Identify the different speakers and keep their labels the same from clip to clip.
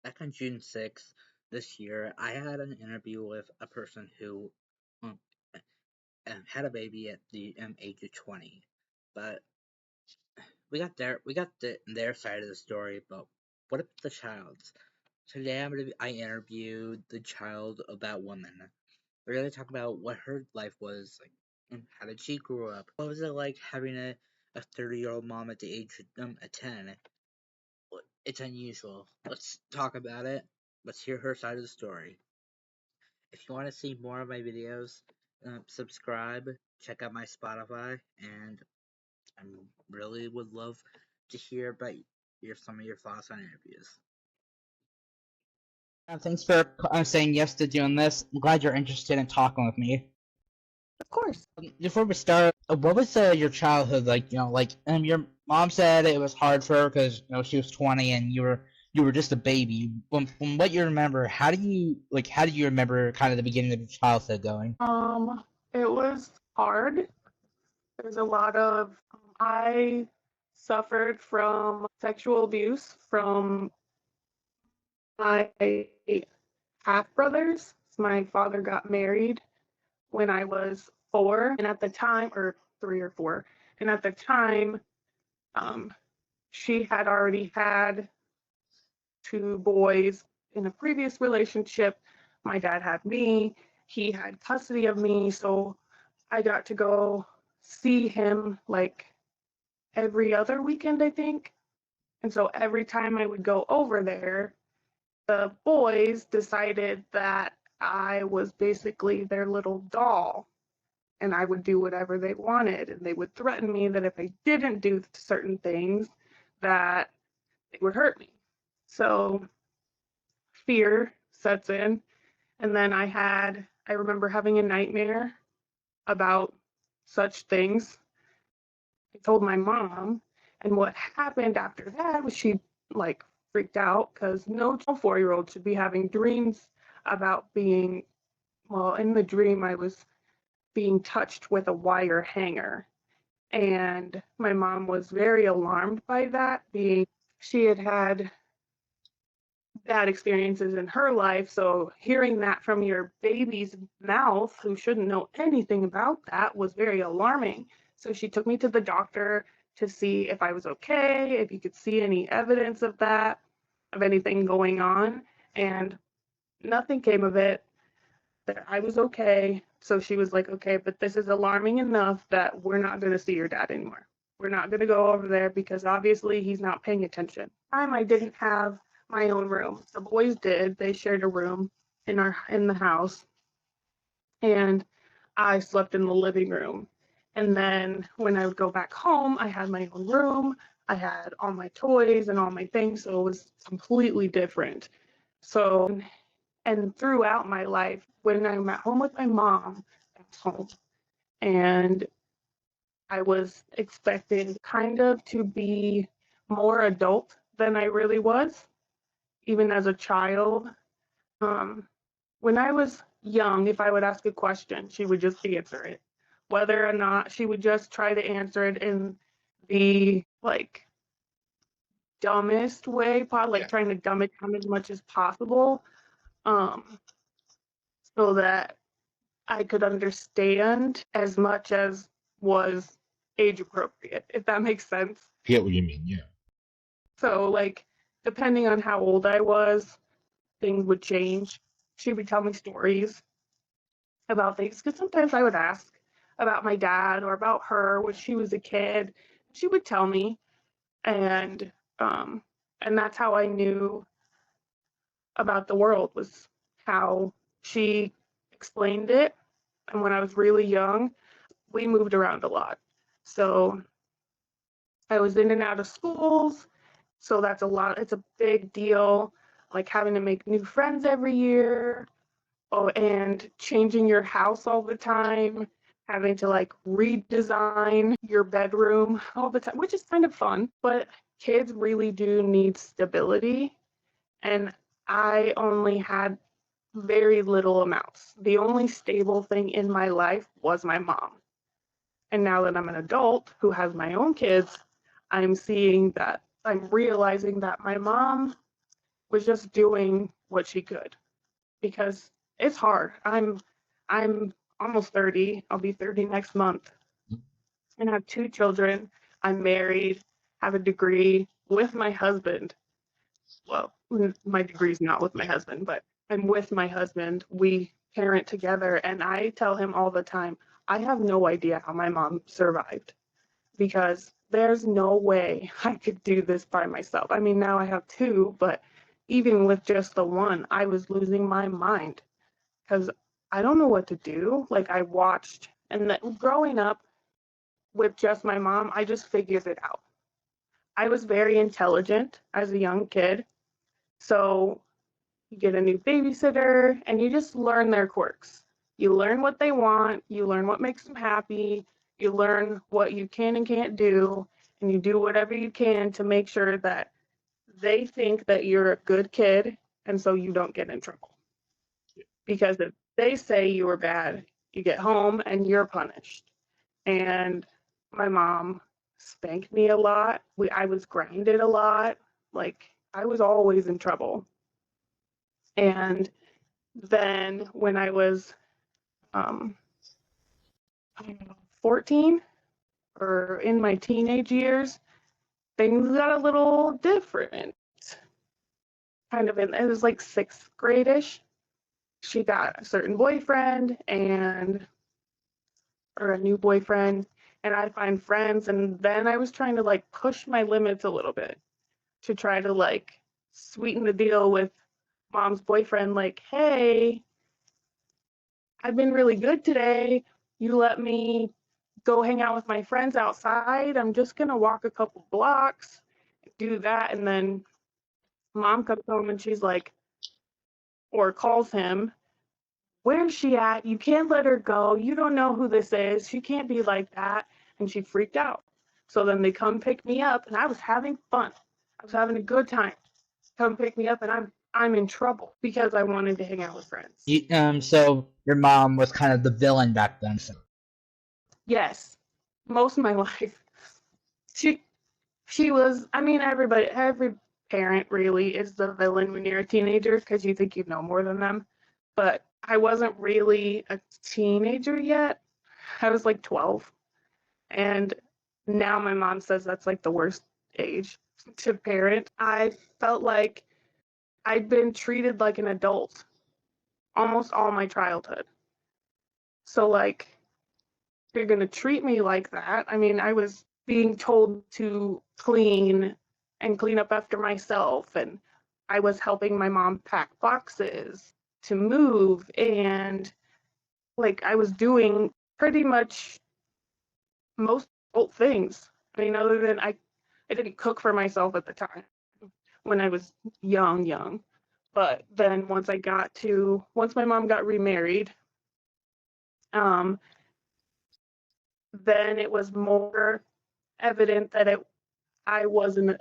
Speaker 1: Back on June 6th this year, I had an interview with a person who um, had a baby at the age of 20. But we got their side of the story, but what about the child's? Today I interviewed the child of that woman. We're gonna talk about what her life was like, how did she grow up? What was it like having a 30-year-old mom at the age of 10? It's unusual. Let's talk about it. Let's hear her side of the story. If you want to see more of my videos, subscribe, check out my Spotify, and I really would love to hear about some of your thoughts on interviews.
Speaker 2: Thanks for saying yes to doing this. I'm glad you're interested in talking with me.
Speaker 3: Of course.
Speaker 2: Before we start, what was your childhood like? Your mom said it was hard for her because she was 20 and you were just a baby. From what you remember, how do you remember kind of the beginning of your childhood going?
Speaker 3: It was hard. There's a lot of I suffered from sexual abuse from my half brothers. My father got married when I was 4, and at the time, or 3 or 4, and at the time, um, she had already had 2 boys in a previous relationship. My dad had me. He had custody of me, so I got to go see him like every other weekend, I think. And so every time I would go over there, the boys decided that I was basically their little doll and I would do whatever they wanted. And they would threaten me that if I didn't do certain things, that they would hurt me. So fear sets in. And then I remember having a nightmare about such things. I told my mom, and what happened after that was she like freaked out because no 4-year-old should be having dreams about being, well, in the dream I was being touched with a wire hanger. And my mom was very alarmed by that, being she had had bad experiences in her life. So hearing that from your baby's mouth, who shouldn't know anything about that, was very alarming. So she took me to the doctor to see if I was okay, if you could see any evidence of that, of anything going on. And nothing came of it, that I was okay. So she was like, okay, but this is alarming enough that we're not going to see your dad anymore. We're not going to go over there because obviously he's not paying attention. I didn't have my own room. The boys did. They shared a room in the house, and I slept in the living room. And then when I would go back home, I had my own room. I had all my toys and all my things, so it was completely different. So, and throughout my life, when I'm at home with my mom, that's home. And I was expected kind of to be more adult than I really was, even as a child. Um, when I was young, if I would ask a question, she would just answer it. Whether or not she would just try to answer it in the like dumbest way, like trying to dumb it down as much as possible, um, so that I could understand as much as was age appropriate, if that makes sense.
Speaker 4: Get what you mean, yeah.
Speaker 3: So, like, depending on how old I was, things would change. She would tell me stories about things because sometimes I would ask about my dad or about her when she was a kid. She would tell me, and um, and that's how I knew about the world, was how she explained it. And when I was really young, we moved around a lot. So I was in and out of schools. So that's a lot. It's a big deal, like having to make new friends every year. Oh, and changing your house all the time, having to like redesign your bedroom all the time, which is kind of fun. But kids really do need stability. And I only had very little amounts. The only stable thing in my life was my mom. And now that I'm an adult who has my own kids, I'm realizing that my mom was just doing what she could because it's hard. I'm almost 30. I'll be 30 next month and I have 2 children. I'm married, have a degree with my husband. Well, my degree's not with my husband, but I'm with my husband. We parent together, and I tell him all the time, I have no idea how my mom survived because there's no way I could do this by myself. I mean, now I have 2, but even with just the one, I was losing my mind because I don't know what to do. Like, I watched, and growing up with just my mom, I just figured it out. I was very intelligent as a young kid. So you get a new babysitter and you just learn their quirks. You learn what they want, you learn what makes them happy, you learn what you can and can't do, and you do whatever you can to make sure that they think that you're a good kid and so you don't get in trouble. Because if they say you were bad, you get home and you're punished. And my mom spanked me a lot. I was grounded a lot. Like, I was always in trouble. And then when I was um, 14 or in my teenage years, things got a little different. Kind of it was like 6th grade-ish. She got a certain boyfriend or a new boyfriend, and I find friends, and then I was trying to like push my limits a little bit to try to like sweeten the deal with mom's boyfriend, like, hey, I've been really good today. You let me go hang out with my friends outside. I'm just gonna walk a couple blocks, do that, and then mom comes home and she's like, or calls him, where's she at? You can't let her go. You don't know who this is. She can't be like that. And she freaked out. So then they come pick me up, and I was having fun. I was having a good time. Come pick me up, and I'm in trouble because I wanted to hang out with friends.
Speaker 2: So your mom was kind of the villain back then. So.
Speaker 3: Yes, most of my life. She was. I mean, every parent really is the villain when you're a teenager because you think you know more than them. But I wasn't really a teenager yet. I was like 12, and now my mom says that's like the worst age to parent. I felt like I'd been treated like an adult almost all my childhood. So like, you're gonna treat me like that. I mean, I was being told to clean and clean up after myself, and I was helping my mom pack boxes to move, and like I was doing pretty much most adult things. I mean, other than I didn't cook for myself at the time when I was young. But then once my mom got remarried, um, then it was more evident that I was in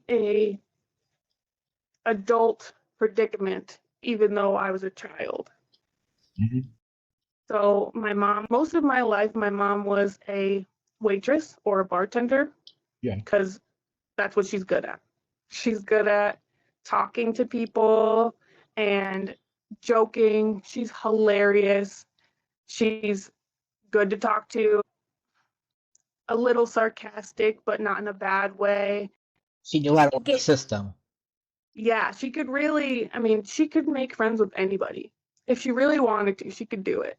Speaker 3: a adult predicament even though I was a child.
Speaker 2: Mm-hmm.
Speaker 3: So most of my life, my mom was a waitress or a bartender.
Speaker 2: Yeah.
Speaker 3: Because that's what she's good at. She's good at talking to people and joking. She's hilarious. She's good to talk to, a little sarcastic, but not in a bad way.
Speaker 2: She knew how to work the system.
Speaker 3: Yeah, she could really, I mean, she could make friends with anybody. If she really wanted to, she could do it.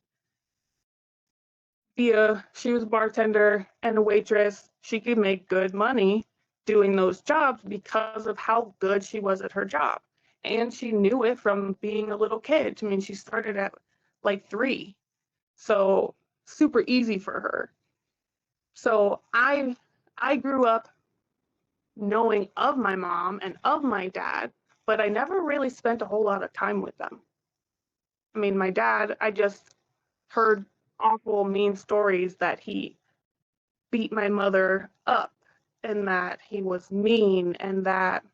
Speaker 3: She was a bartender and a waitress. She could make good money doing those jobs because of how good she was at her job. And she knew it from being a little kid. I mean, she started at like 3. So super easy for her. So I grew up knowing of my mom and of my dad, but I never really spent a whole lot of time with them. I mean, my dad, I just heard awful, mean stories that he beat my mother up and that he was mean and that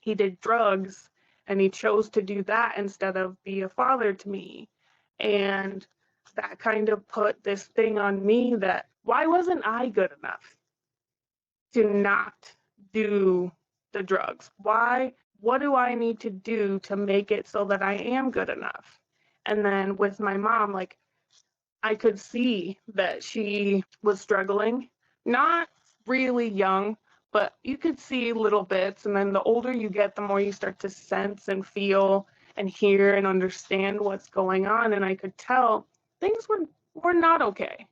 Speaker 3: he did drugs and he chose to do that instead of be a father to me. And that kind of put this thing on me that why wasn't I good enough to not do the drugs? Why what do I need to do to make it so that I am good enough? And then with my mom, like, I could see that she was struggling, not really young, but you could see little bits. And then the older you get, the more you start to sense and feel and hear and understand what's going on. And I could tell things were not okay.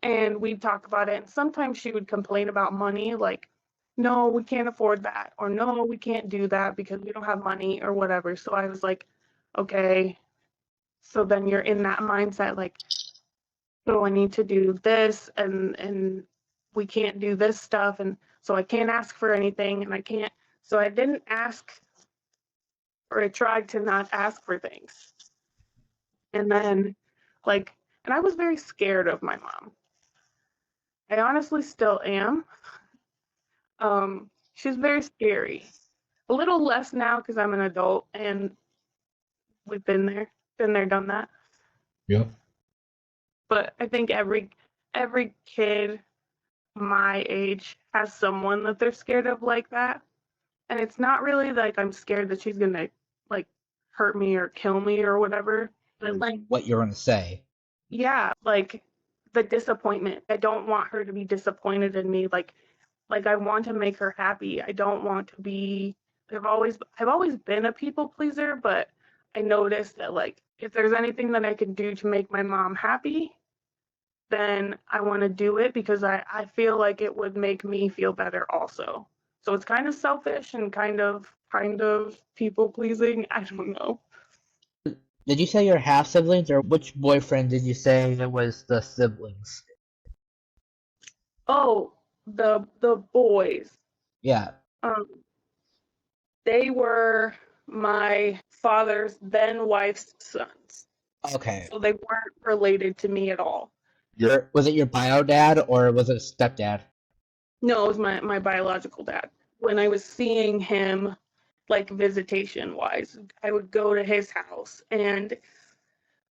Speaker 3: And we'd talk about it. And sometimes she would complain about money, like, no, we can't afford that, or no, we can't do that because we don't have money or whatever. So I was like, okay. So then you're in that mindset, like, so I need to do this and we can't do this stuff, and so I can't ask for anything, and I can't, so I didn't ask, or I tried to not ask for things. And then, like, and I was very scared of my mom. I honestly still am. She's very scary. A little less now because I'm an adult and we've been there, done that.
Speaker 2: Yep.
Speaker 3: But I think every kid my age has someone that they're scared of like that. And it's not really like I'm scared that she's gonna like hurt me or kill me or whatever. But like,
Speaker 2: What you're gonna say?
Speaker 3: yeah, like the disappointment. I don't want her to be disappointed in me. Like I want to make her happy. I don't want to be. I've always been a people pleaser, but I noticed that like if there's anything that I can do to make my mom happy, then I want to do it because I feel like it would make me feel better also. So it's kind of selfish and kind of people pleasing. I don't know.
Speaker 2: Did you say your half siblings, or which boyfriend did you say was the siblings?
Speaker 3: Oh, the boys.
Speaker 2: Yeah.
Speaker 3: Um, they were my father's then wife's sons.
Speaker 2: Okay.
Speaker 3: So they weren't related to me at all.
Speaker 2: Was it your bio dad or was it stepdad?
Speaker 3: No, it was my biological dad. When I was seeing him, like visitation wise, I would go to his house, and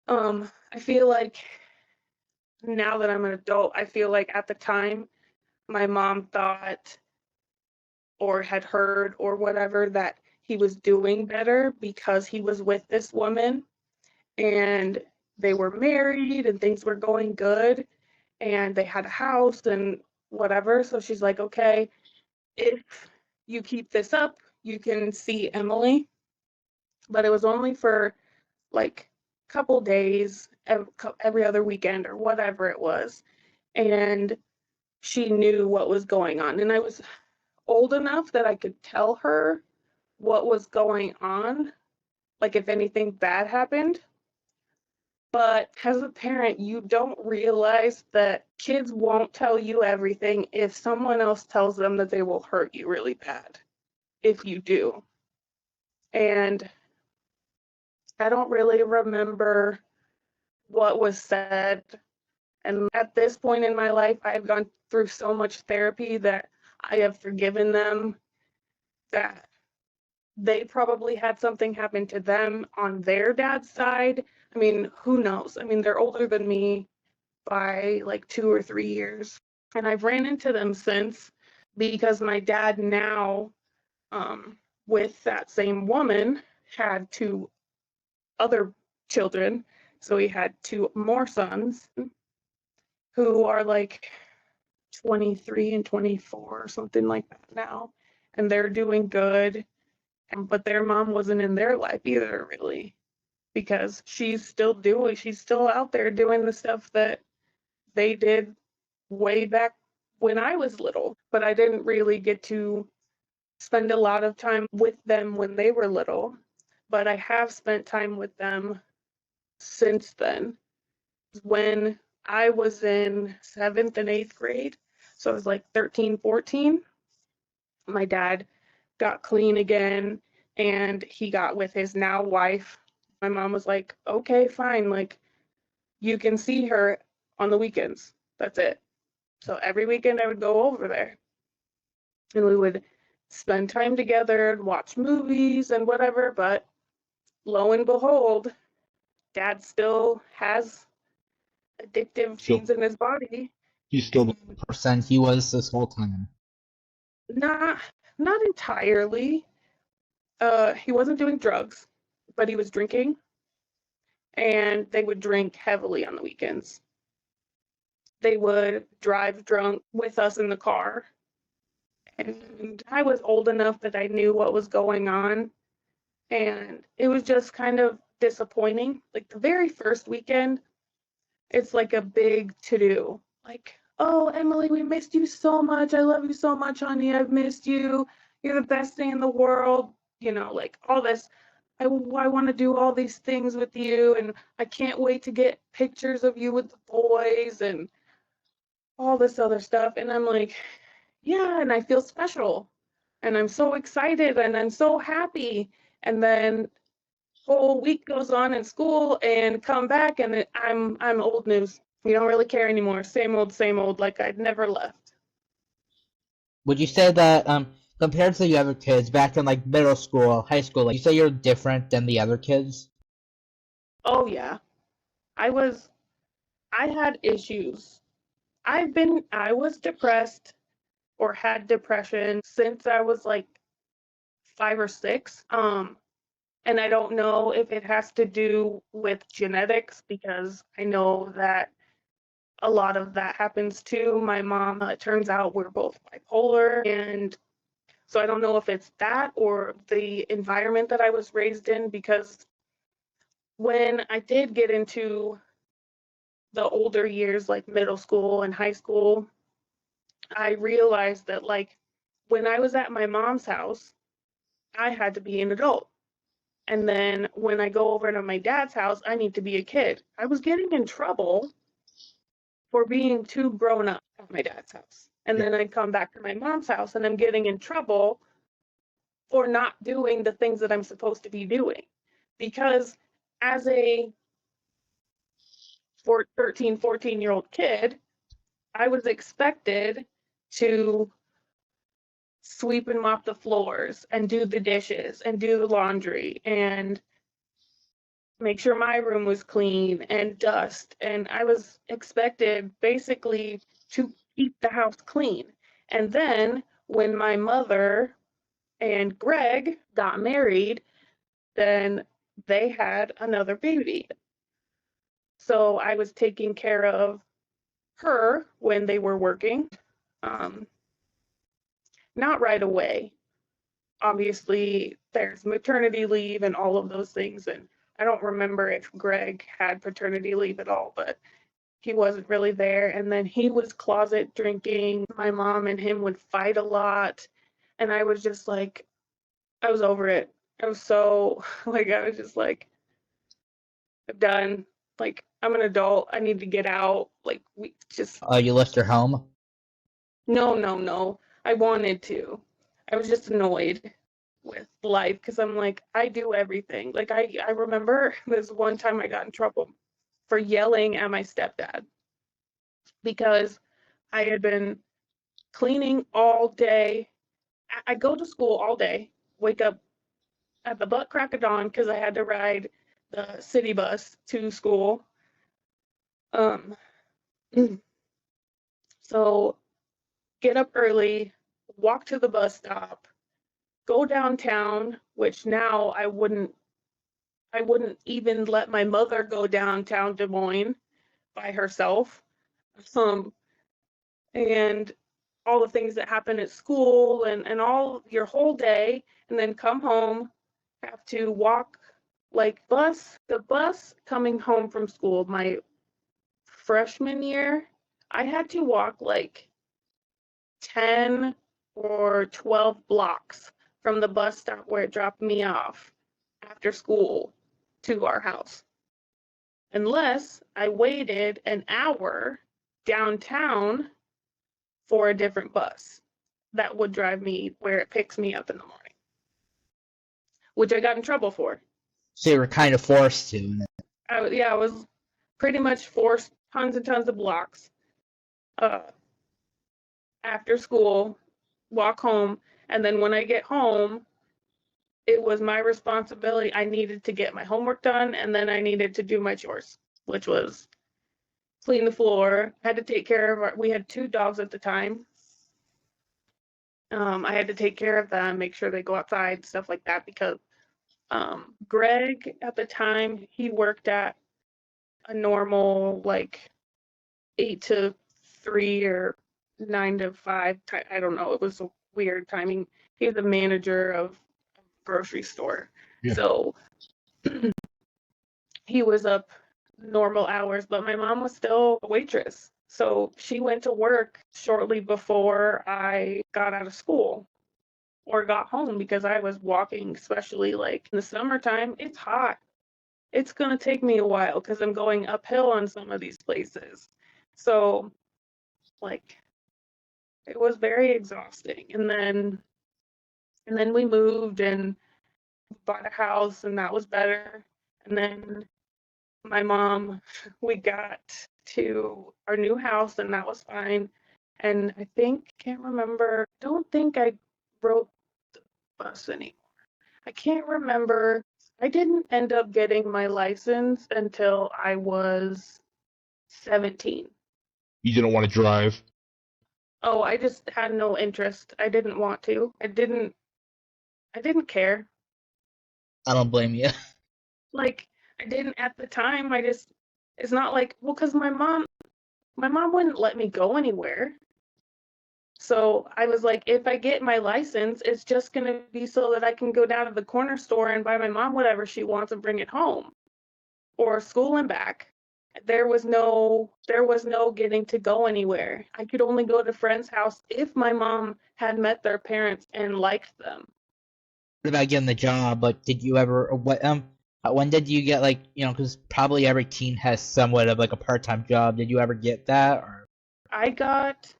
Speaker 3: I feel like now that I'm an adult, I feel like at the time my mom thought or had heard or whatever that he was doing better because he was with this woman and they were married and things were going good and they had a house and whatever. So she's like, okay, if you keep this up, you can see Emily. But it was only for like a couple days, every other weekend or whatever it was. And she knew what was going on. And I was old enough that I could tell her what was going on, like if anything bad happened. But as a parent, you don't realize that kids won't tell you everything if someone else tells them that they will hurt you really bad if you do. And I don't really remember what was said. And at this point in my life, I've gone through so much therapy that I have forgiven them, that they probably had something happen to them on their dad's side. I mean, who knows? I mean, they're older than me by like 2 or 3 years. And I've ran into them since because my dad now, with that same woman, had two other children. So he had two more sons who are like 23 and 24 or something like that now. And they're doing good. But their mom wasn't in their life either, really, because she's still out there doing the stuff that they did way back when I was little. But I didn't really get to spend a lot of time with them when they were little. But I have spent time with them since then. When I was in seventh and eighth grade, so I was like 13, 14, my dad got clean again and he got with his now wife. My mom was like, okay, fine, like you can see her on the weekends. That's it. So every weekend I would go over there and we would spend time together and watch movies and whatever. But lo and behold, dad still has addictive things in his body.
Speaker 2: He's still the person he was this whole time.
Speaker 3: Not not entirely. He wasn't doing drugs, but he was drinking, and they would drink heavily on the weekends. They would drive drunk with us in the car, and I was old enough that I knew what was going on, and it was just kind of disappointing. Like the very first weekend, it's like a big to-do. Like, oh, Emily, we missed you so much. I love you so much, honey. I've missed you. You're the best thing in the world. Like all this. I want to do all these things with you, and I can't wait to get pictures of you with the boys and all this other stuff. And I'm like, yeah, and I feel special, and I'm so excited, and I'm so happy. And then whole week goes on in school and come back, and I'm old news. We don't really care anymore. Same old, like I'd never left.
Speaker 2: Would you say that compared to the other kids back in like middle school, high school, like you say you're different than the other kids?
Speaker 3: Oh yeah. I had issues. I was depressed or had depression since I was like 5 or 6. And I don't know if it has to do with genetics, because I know that a lot of that happens too. My mom, it turns out we're both bipolar, and so I don't know if it's that or the environment that I was raised in, because when I did get into the older years, like middle school and high school, I realized that like when I was at my mom's house, I had to be an adult. And then when I go over to my dad's house, I need to be a kid. I was getting in trouble for being too grown up at my dad's house. And
Speaker 2: Yeah.
Speaker 3: then I come back to my mom's house and I'm getting in trouble for not doing the things that I'm supposed to be doing. Because as a 13, 14-year-old kid, I was expected to sweep and mop the floors and do the dishes and do the laundry and make sure my room was clean and dust. And I was expected basically to keep the house clean. And then when my mother and Greg got married, then they had another baby. So I was taking care of her when they were working. Um, Not right away. Obviously, there's maternity leave and all of those things. And I don't remember if Greg had paternity leave at all, but he wasn't really there. And then he was closet drinking. My mom and him would fight a lot. And I was just like, I was over it. I was so, like, I was just like, I'm done. Like, I'm an adult. I need to get out. Like, we just,
Speaker 2: You left your home?
Speaker 3: no, no, no. I wanted to. I was just annoyed with life because I'm like, I do everything. Like, I remember this one time I got in trouble for yelling at my stepdad because I had been cleaning all day. I go to school all day, wake up at the butt crack of dawn because I had to ride the city bus to school. Um, so get up early, walk to the bus stop, go downtown, which now I wouldn't even let my mother go downtown Des Moines by herself. Um, and all the things that happen at school and all your whole day, and then come home, have to walk like the bus coming home from school my freshman year, I had to walk like 10 or 12 blocks from the bus stop where it dropped me off after school to our house, unless I waited an hour downtown for a different bus that would drive me where it picks me up in the morning, which I got in trouble for.
Speaker 2: So you were kind of forced to.
Speaker 3: I was pretty much forced tons and tons of blocks uh, after school, walk home, and then when I get home, it was my responsibility. I needed to get my homework done, and then I needed to do my chores, which was clean the floor. I had to take care of we had 2 dogs at the time. I had to take care of them, make sure they go outside, stuff like that, because Greg at the time, he worked at a normal like 8 to 3 or 9 to 5. I don't know. It was a weird timing. He was a manager of a grocery store.
Speaker 2: Yeah.
Speaker 3: So he was up normal hours, but my mom was still a waitress. So she went to work shortly before I got out of school or got home because I was walking, especially like in the summertime. It's hot. It's going to take me a while because I'm going uphill on some of these places. So, like, it was very exhausting. And then we moved and bought a house, and that was better. And then my mom, we got to our new house, and that was fine. And I think, can't remember, don't think I rode the bus anymore. I can't remember. I didn't end up getting my license until I was 17.
Speaker 4: You didn't want to drive.
Speaker 3: Oh, I just had no interest. I didn't want to. I didn't care.
Speaker 2: I don't blame you.
Speaker 3: Like, I didn't at the time. It's not like, well, because my mom wouldn't let me go anywhere. So I was like, if I get my license, it's just going to be so that I can go down to the corner store and buy my mom whatever she wants and bring it home or school and back. There was no getting to go anywhere. I could only go to friends' house if my mom had met their parents and liked them.
Speaker 2: What about getting the job? Like, did you ever, or what, when did you get, like, because probably every teen has somewhat of, like, a part-time job. Did you ever get that, or?
Speaker 3: I got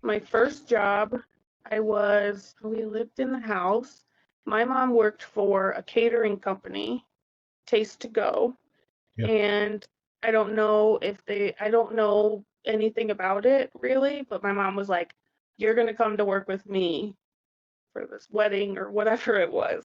Speaker 3: my first job. We lived in the house. My mom worked for a catering company, Taste to Go,
Speaker 4: Yeah.
Speaker 3: and I don't know anything about it really, but my mom was like, "You're gonna come to work with me for this wedding or whatever it was."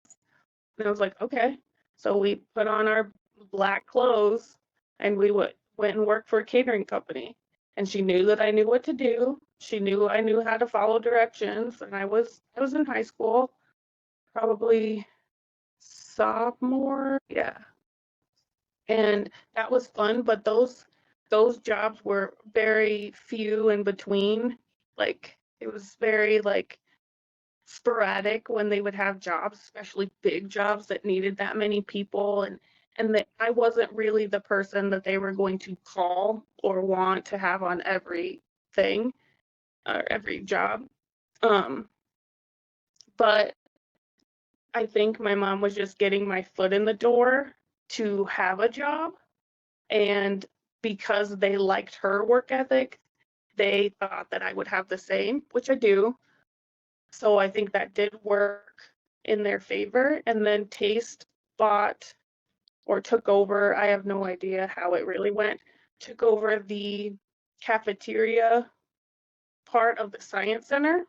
Speaker 3: And I was like, "Okay." So we put on our black clothes and we went and worked for a catering company. And she knew that I knew what to do. She knew I knew how to follow directions, and I was in high school, probably sophomore. Yeah. And that was fun, but those jobs were very few in between. Like it was very like sporadic when they would have jobs, especially big jobs that needed that many people, and that I wasn't really the person that they were going to call or want to have on every thing or every job. Um, but I think my mom was just getting my foot in the door to have a job, and because they liked her work ethic, they thought that I would have the same, which I do. So I think that did work in their favor. And then Taste bought or took over, I have no idea how it really went, took over the cafeteria part of the Science Center.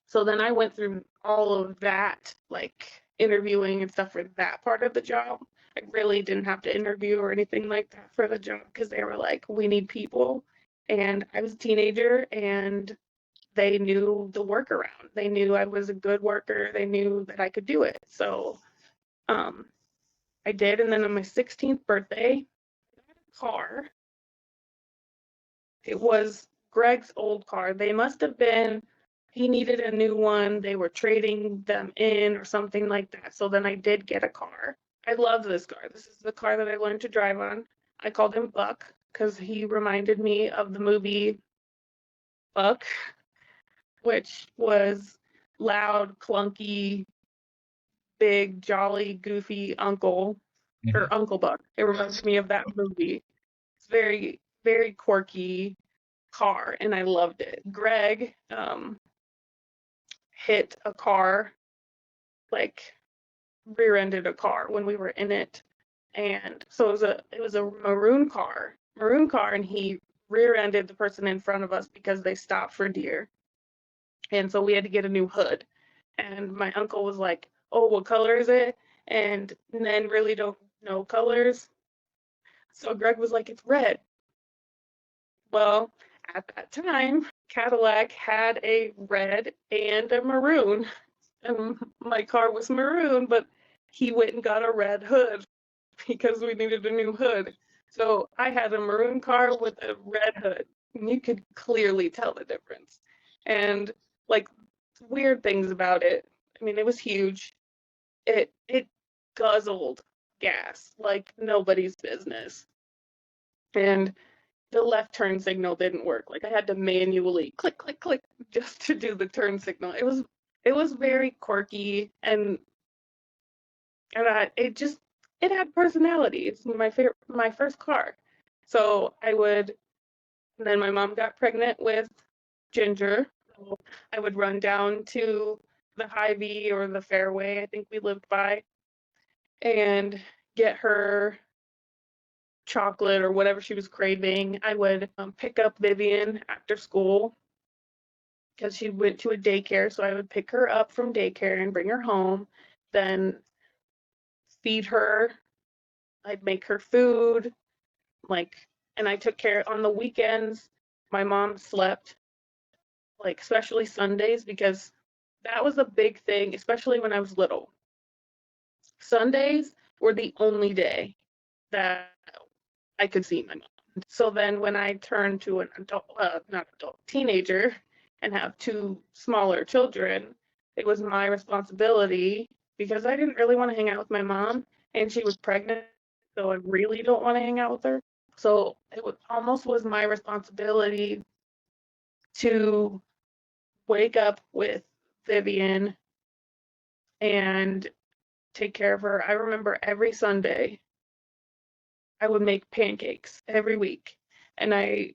Speaker 3: So then I went through all of that, like interviewing and stuff for that part of the job. I really didn't have to interview or anything like that for the job because they were like, we need people. And I was a teenager and they knew the workaround. They knew I was a good worker. They knew that I could do it. So um, I did. And then on my 16th birthday, I got a car. It was Greg's old car. He needed a new one. They were trading them in or something like that. So then I did get a car. I love this car. This is the car that I learned to drive on. I called him Buck because he reminded me of the movie Buck, which was loud, clunky, big, jolly, goofy uncle or Uncle Buck. It reminds me of that movie. It's very, very quirky car, and I loved it. Greg hit a car, like rear-ended a car when we were in it, and so it was a maroon car, and he rear-ended the person in front of us because they stopped for deer, and so we had to get a new hood. And my uncle was like, "Oh, what color is it?" And men really don't know colors, so Greg was like, "It's red." Well, at that time, Cadillac had a red and a maroon, and my car was maroon, but he went and got a red hood because we needed a new hood. So I had a maroon car with a red hood, and you could clearly tell the difference. And like weird things about it. I mean, it was huge. It guzzled gas like nobody's business. And the left turn signal didn't work. Like I had to manually click, click, click just to do the turn signal. It was very quirky and it had personality. It's my first car. So then my mom got pregnant with Ginger. So I would run down to the Hy-Vee or the Fairway, I think we lived by, and get her chocolate or whatever she was craving. I would pick up Vivian after school because she went to a daycare. So I would pick her up from daycare and bring her home, then feed her. I'd make her food, and I took care on the weekends. My mom slept, especially Sundays, because that was a big thing, especially when I was little. Sundays were the only day that I could see my mom. So then when I turned to an adult, not adult, teenager and have two smaller children, it was my responsibility because I didn't really want to hang out with my mom and she was pregnant, so I really don't want to hang out with her. So it almost was my responsibility to wake up with Vivian and take care of her. I remember every Sunday I would make pancakes every week, and I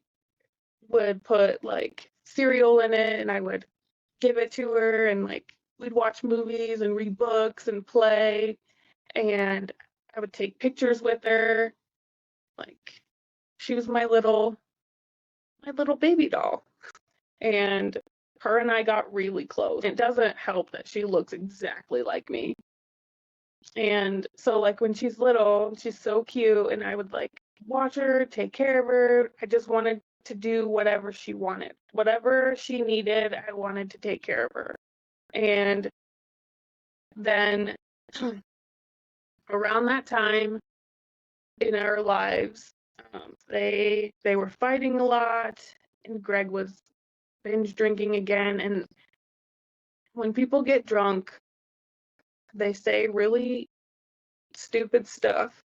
Speaker 3: would put cereal in it, and I would give it to her, and we'd watch movies and read books and play, and I would take pictures with her. Like she was my little baby doll. And her and I got really close. It doesn't help that she looks exactly like me. And so when she's little, she's so cute, and I would watch her, take care of her. I just wanted to do whatever she wanted. Whatever she needed, I wanted to take care of her. And then around that time in our lives, they were fighting a lot, and Greg was binge drinking again. And when people get drunk, they say really stupid stuff.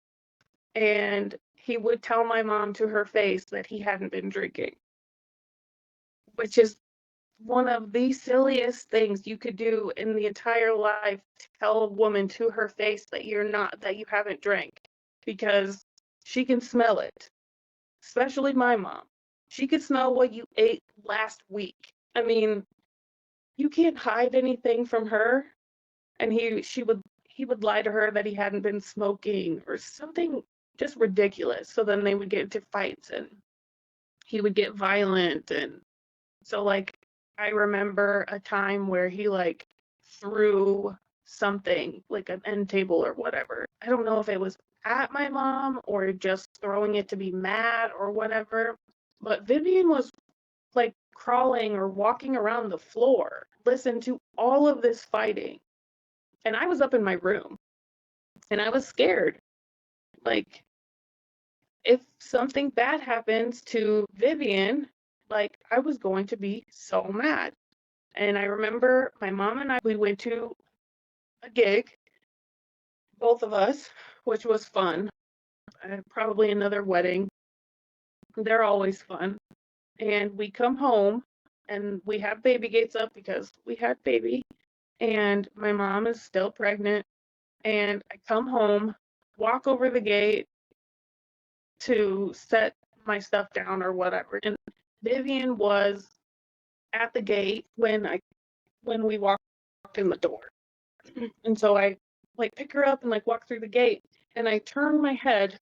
Speaker 3: And he would tell my mom to her face that he hadn't been drinking, which is one of the silliest things you could do in the entire life, to tell a woman to her face that you haven't drank, because she can smell it, especially my mom. She could smell what you ate last week. I mean, you can't hide anything from her. And he would lie to her that he hadn't been smoking or something just ridiculous. So then they would get into fights and he would get violent. And so I remember a time where he threw something, like an end table or whatever. I don't know if it was at my mom or just throwing it to be mad or whatever. But Vivian was crawling or walking around the floor, listen to all of this fighting. And I was up in my room and I was scared. If something bad happens to Vivian, I was going to be so mad. And I remember my mom and we went to a gig, both of us, which was fun. Probably another wedding. They're always fun. And we come home and we have baby gates up because we had baby. And my mom is still pregnant. And I come home, walk over the gate to set my stuff down or whatever. And Vivian was at the gate when we walked in the door. And so I pick her up and walk through the gate, and I turn my head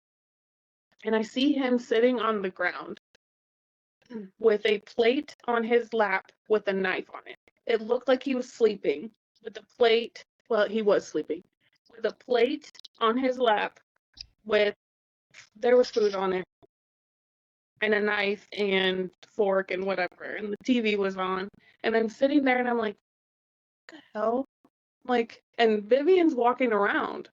Speaker 3: and I see him sitting on the ground with a plate on his lap with a knife on it. It looked like he was sleeping with a plate. Well, he was sleeping with a plate on his lap there was food on it. and a knife and fork and whatever, and the TV was on, and I'm sitting there and I'm like, what the hell? Like, and Vivian's walking around,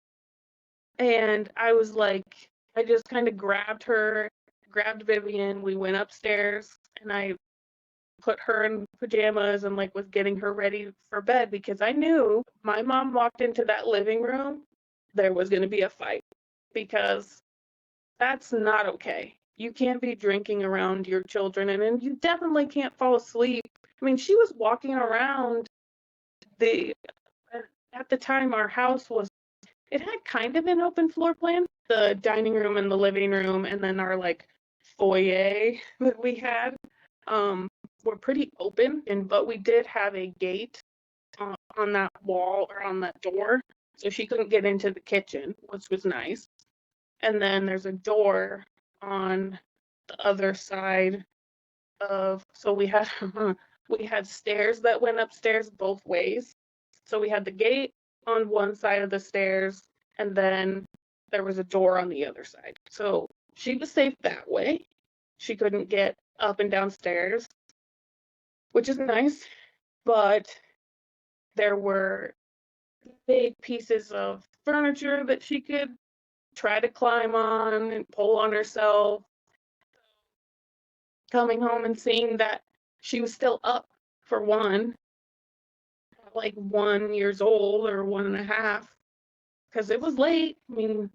Speaker 3: and I was like, I just kind of grabbed her, grabbed Vivian, we went upstairs, and I put her in pajamas and like was getting her ready for bed because I knew my mom walked into that living room, there was going to be a fight because that's not okay. You can't be drinking around your children, and you definitely can't fall asleep. I mean, she was walking around the at the time our house was it had kind of an open floor plan. The dining room and the living room and then our like foyer that we had were pretty open, and but we did have a gate on that wall or on that door, so she couldn't get into the kitchen, which was nice. And then there's a door on the other side of, so we had we had stairs that went upstairs both ways. So we had the gate on one side of the stairs, and then there was a door on the other side. So she was safe that way. She couldn't get up and downstairs, which is nice, but there were big pieces of furniture that she could try to climb on and pull on herself. Coming home and seeing that she was still up for one, like 1 years old or 1.5, because it was late. I mean,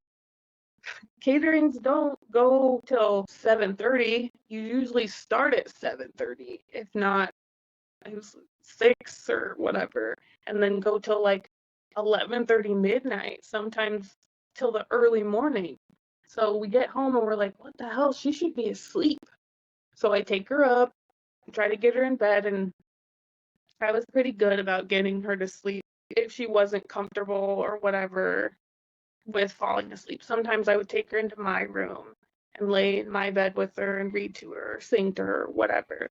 Speaker 3: caterings don't go till 7:30. You usually start at 7:30, if not it was 6 or whatever, and then go till like 11:30 midnight, sometimes till the early morning. So we get home and we're like, what the hell? She should be asleep. So I take her up, try to get her in bed, and I was pretty good about getting her to sleep if she wasn't comfortable or whatever with falling asleep. Sometimes I would take her into my room and lay in my bed with her and read to her, sing to her, whatever.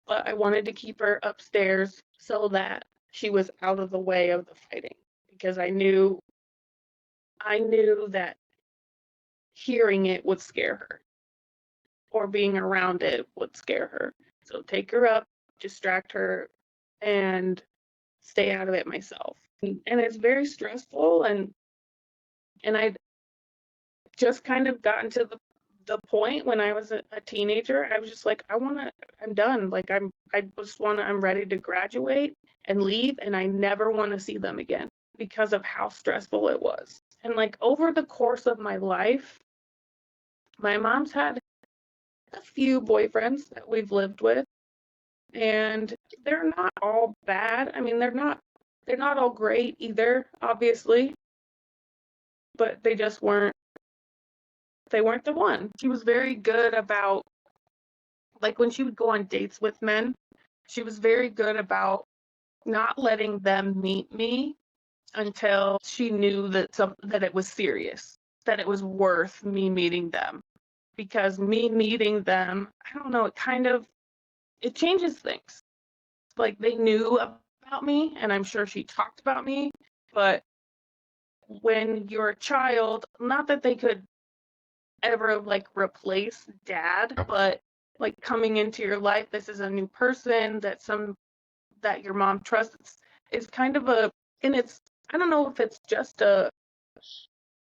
Speaker 3: But I wanted to keep her upstairs so that she was out of the way of the fighting because I knew that hearing it would scare her or being around it would scare her. So take her up, distract her, and stay out of it myself. And it's very stressful, and I just kind of gotten to the point when I was a teenager. I was just like, I'm done. Like I'm ready to graduate and leave, and I never want to see them again because of how stressful it was. And like over the course of my life, my mom's had a few boyfriends that we've lived with, and they're not all bad. I mean, they're not all great either, obviously, but they weren't the one. She was very good about, like, when she would go on dates with men, she was very good about not letting them meet me until she knew that it was serious, that it was worth me meeting them. Because me meeting them, I don't know, it changes things. Like, they knew about me, and I'm sure she talked about me, but when you're a child, not that they could ever like replace dad, but like coming into your life, this is a new person that your mom trusts. Is kind of and it's, I don't know if it's just a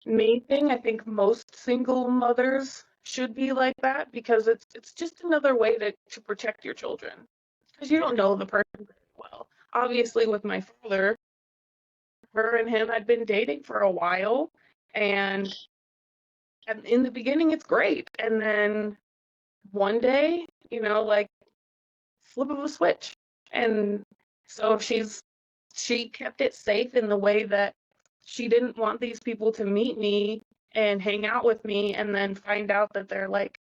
Speaker 3: me thing. I think most single mothers should be like that because it's just another way to protect your children because you don't know the person very well. Obviously, with my father, her and him had been dating for a while, and in the beginning it's great, and then one day, like flip of a switch. And so she kept it safe in the way that she didn't want these people to meet me and hang out with me and then find out that they're like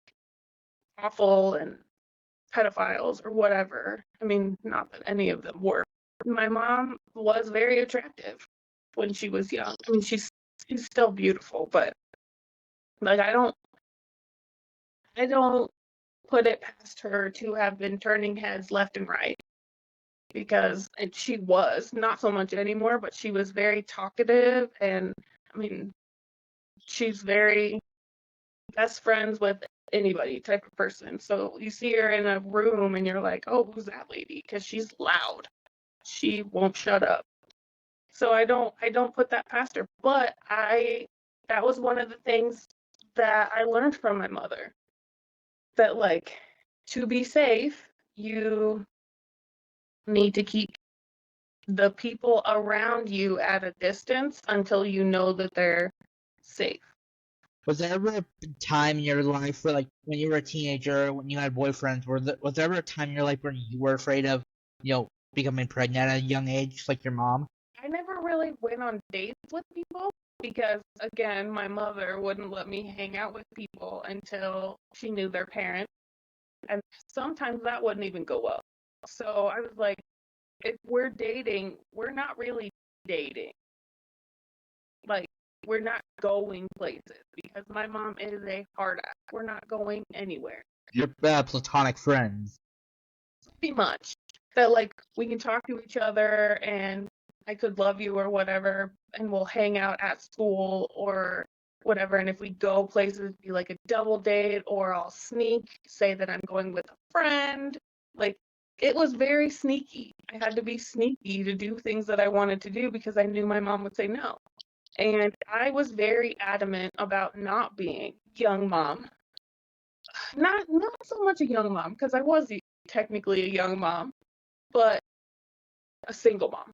Speaker 3: awful and pedophiles or whatever. I mean, not that any of them were. My mom was very attractive when she was young. I mean, she's still beautiful, but like I don't put it past her to have been turning heads left and right because she was not so much anymore, but she was very talkative, and I mean, she's very best friends with anybody type of person. So you see her in a room and you're like, oh, who's that lady? Because she's loud. She won't shut up. So I don't put that past her. But that was one of the things that I learned from my mother. That like to be safe, you need to keep the people around you at a distance until you know that they're safe.
Speaker 2: Was there ever a time in your life where, like, when you were a teenager, when you had boyfriends, was there ever a time in your life where you were afraid of, becoming pregnant at a young age, like your mom?
Speaker 3: I never really went on dates with people because, again, my mother wouldn't let me hang out with people until she knew their parents. And sometimes that wouldn't even go well. So I was like, if we're dating, we're not really dating. Like, we're not going places because my mom is a hard ass. We're not going anywhere.
Speaker 2: You're platonic friends.
Speaker 3: Pretty much. That, like, we can talk to each other and I could love you or whatever, and we'll hang out at school or whatever. And if we go places, be like a double date, or I'll sneak, say that I'm going with a friend. Like, it was very sneaky. I had to be sneaky to do things that I wanted to do because I knew my mom would say no. And I was very adamant about not being young mom. Not so much a young mom, because I was technically a young mom, but a single mom.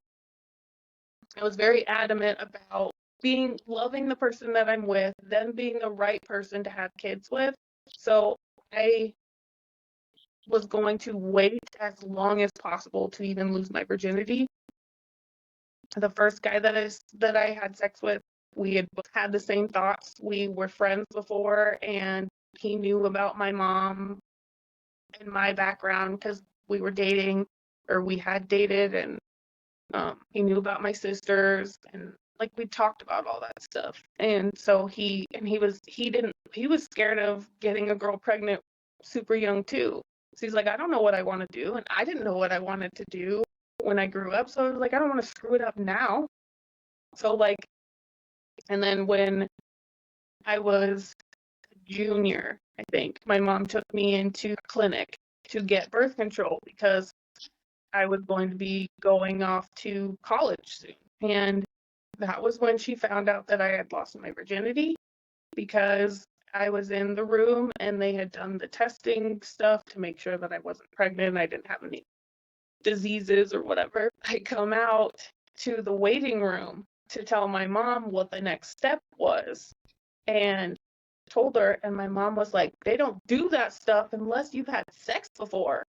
Speaker 3: I was very adamant about loving the person that I'm with, them being the right person to have kids with. So I was going to wait as long as possible to even lose my virginity. The first guy that I had sex with, we had the same thoughts. We were friends before, and he knew about my mom and my background because we were dating, or we had dated, and he knew about my sisters, and like we talked about all that stuff. And so he was scared of getting a girl pregnant super young too. So he's like, I don't know what I want to do, and I didn't know what I wanted to do when I grew up. So I was like, I don't want to screw it up now. So like, and then when I was a junior, I think my mom took me into a clinic to get birth control because I was going to be going off to college soon. And that was when she found out that I had lost my virginity because I was in the room and they had done the testing stuff to make sure that I wasn't pregnant. I didn't have any diseases or whatever. I come out to the waiting room to tell my mom what the next step was, and told her, and my mom was like, they don't do that stuff unless you've had sex before.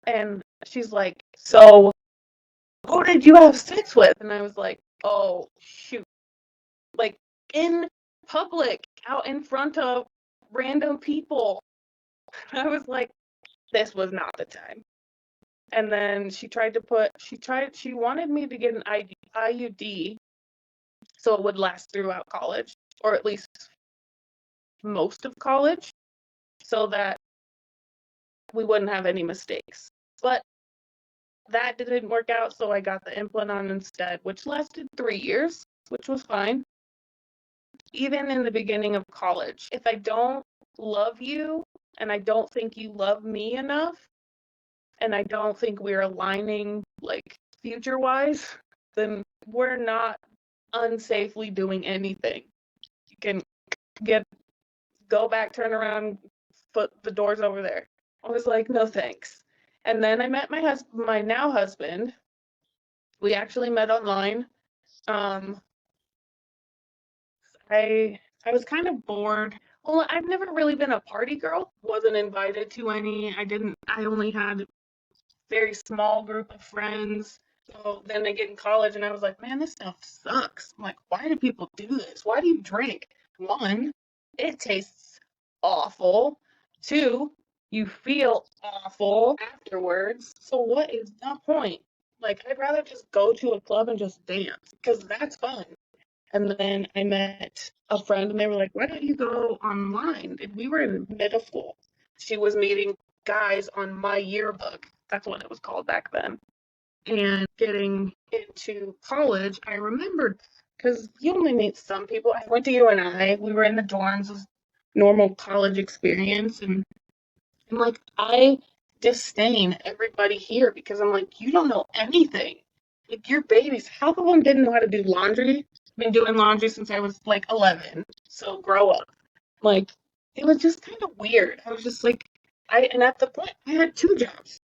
Speaker 3: And she's like, so who did you have sex with? And I was like, oh, shoot. Like, in public, out in front of random people. I was like, this was not the time. And then she wanted me to get an IUD so it would last throughout college, or at least most of college, so that we wouldn't have any mistakes. But that didn't work out, so I got the implant on instead, which lasted 3 years, which was fine. Even in the beginning of college, if I don't love you and I don't think you love me enough, and I don't think we're aligning like future wise, then we're not unsafely doing anything. You can go back, turn around, put the doors over there. I was like, no thanks. And then I met my now husband. We actually met online. Um, I was kind of bored. Well, I've never really been a party girl. Wasn't invited to any. I only had a very small group of friends. So then I get in college and I was like, man, this stuff sucks. I'm like, why do people do this? Why do you drink? One, it tastes awful. Two, you feel awful afterwards. So what is the point? Like, I'd rather just go to a club and just dance because that's fun. And then I met a friend and they were like, why don't you go online? And we were in middle school. She was meeting guys on my yearbook. That's what it was called back then. And getting into college, I remembered because you only meet some people. I went to UNI. We were in the dorms. normal college experience. And I'm like, I disdain everybody here because I'm like, you don't know anything. Like, you're babies. Half of them didn't know how to do laundry. I've been doing laundry since I was like 11. So grow up. Like, it was just kind of weird. I was just like, and at the point, I had two jobs.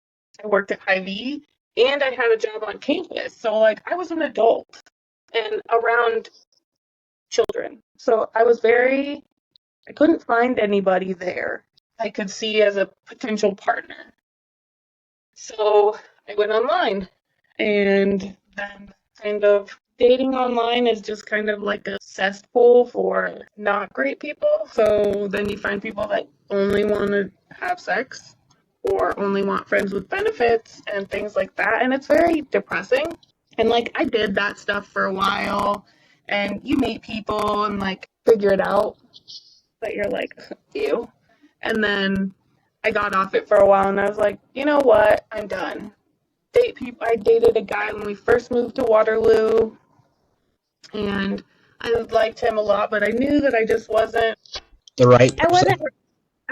Speaker 3: I worked at Hy-Vee and I had a job on campus. So, like, I was an adult and around children. So I couldn't find anybody there I could see as a potential partner. So I went online, and then kind of dating online is just kind of like a cesspool for not great people. So then you find people that only want to have sex or only want friends with benefits and things like that. And it's very depressing. And like I did that stuff for a while, and you meet people and like figure it out, but you're like, ew. And then I got off it for a while and I was like, you know what? I'm done. I dated a guy when we first moved to Waterloo, and I liked him a lot, but I knew that I just wasn't
Speaker 2: The right
Speaker 3: I
Speaker 2: person.
Speaker 3: wasn't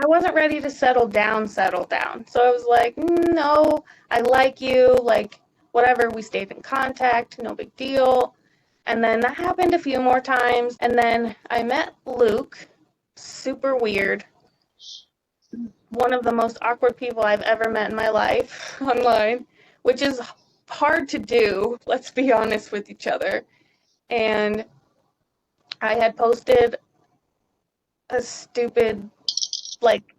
Speaker 3: I wasn't ready to settle down. So I was like, no, I like you, like whatever, we stayed in contact, no big deal. And then that happened a few more times, and then I met Luke, super weird, one of the most awkward people I've ever met in my life online, which is hard to do, let's be honest with each other. And I had posted a stupid, like,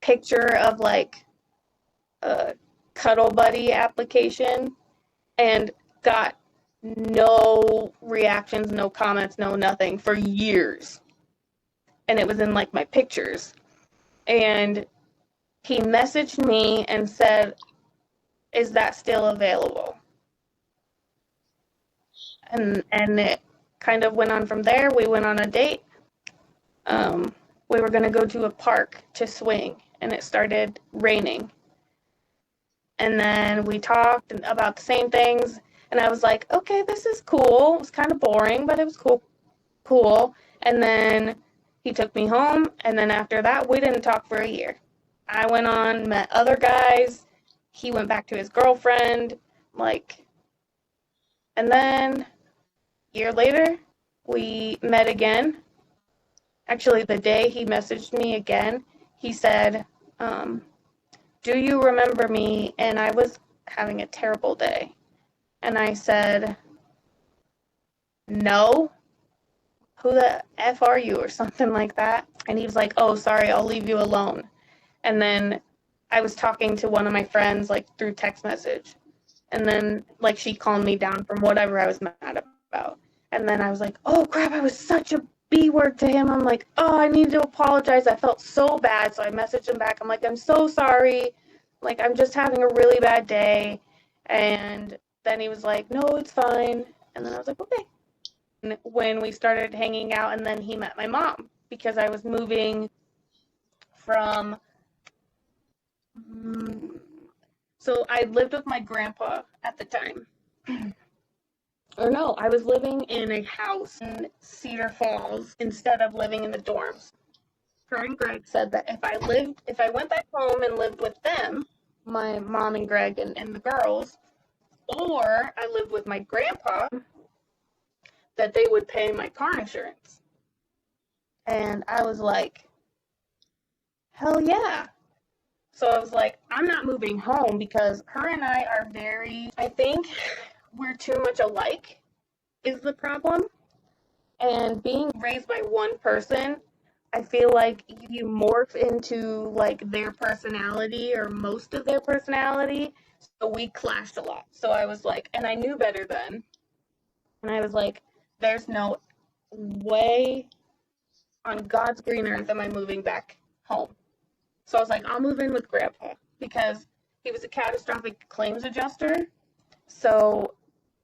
Speaker 3: picture of, like, a Cuddle Buddy application and got no reactions, no comments, no nothing for years. And it was in, like, my pictures. And he messaged me and said, is that still available? And it kind of went on from there. We went on a date. We were going to go to a park to swing, and it started raining. And then we talked about the same things, and I was like, okay, this is cool. It was kind of boring, but it was cool. And then he took me home, and then after that, we didn't talk for a year. I went on, met other guys. He went back to his girlfriend, like, and then a year later, we met again. Actually, the day he messaged me again, he said, do you remember me? And I was having a terrible day. And I said, no. Who the F are you? Or something like that. And he was like, oh, sorry, I'll leave you alone. And then I was talking to one of my friends, like, through text message. And then, like, she calmed me down from whatever I was mad about. And then I was like, oh, crap, I was such a B word to him. I'm like, oh, I need to apologize. I felt so bad. So I messaged him back. I'm like, I'm so sorry. Like, I'm just having a really bad day. And then he was like, no, it's fine. And then I was like, okay. And when we started hanging out, and then he met my mom because I was moving from. So I lived with my grandpa at the time. Or no, I was living in a house in Cedar Falls instead of living in the dorms. Her and Greg said that if I went back home and lived with them, my mom and Greg and the girls, or I lived with my grandpa, that they would pay my car insurance. And I was like, hell yeah. So I was like, I'm not moving home because her and I are I think we're too much alike is the problem. And being raised by one person, I feel like you morph into like their personality or most of their personality. So we clashed a lot. So I was like, and I knew better then. And I was like, there's no way on God's green earth am I moving back home. So I was like, I'll move in with Grandpa because he was a catastrophic claims adjuster. So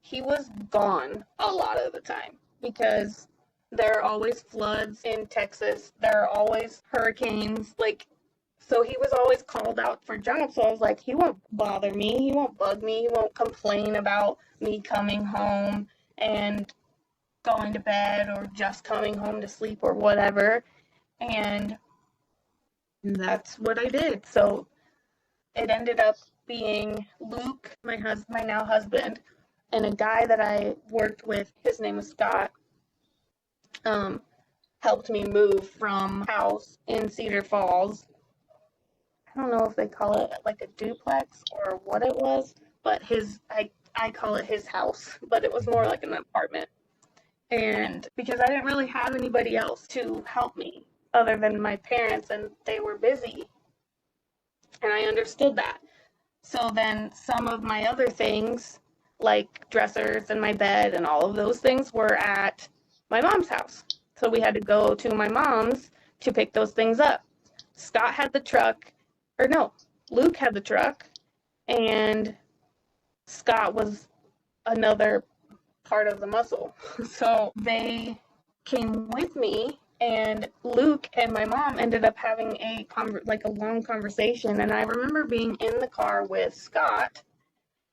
Speaker 3: he was gone a lot of the time because there are always floods in Texas. There are always hurricanes. Like, so he was always called out for jobs. So I was like, he won't bother me. He won't bug me. He won't complain about me coming home and going to bed or just coming home to sleep or whatever. And that's what I did. So it ended up being Luke, my now husband, and a guy that I worked with, his name was Scott, helped me move from house in Cedar Falls. I don't know if they call it like a duplex or what it was, but I call it his house, but it was more like an apartment. And because I didn't really have anybody else to help me other than my parents, and they were busy. And I understood that. So then some of my other things, like dressers and my bed and all of those things, were at my mom's house. So we had to go to my mom's to pick those things up. Scott had the truck, or no, Luke had the truck, and Scott was another part of the muscle. So they came with me, and Luke and my mom ended up having a long conversation. And I remember being in the car with Scott,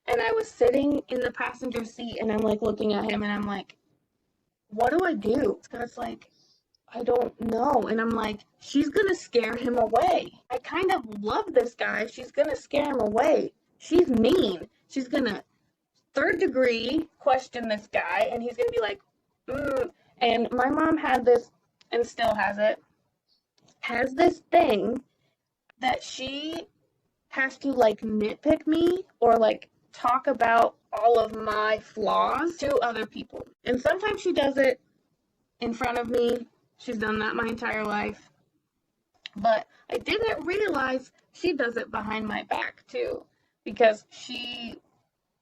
Speaker 3: and I was sitting in the passenger seat, and I'm like looking at him, and I'm like, what do I do? Scott's like, I don't know. And I'm like, she's gonna scare him away. I kind of love this guy. She's gonna scare him away. She's mean. She's gonna third degree question this guy, and he's gonna be like, And my mom had this, and still has this thing that she has to like nitpick me or like talk about all of my flaws to other people. And sometimes she does it in front of me. She's done that my entire life. But I didn't realize she does it behind my back too, because she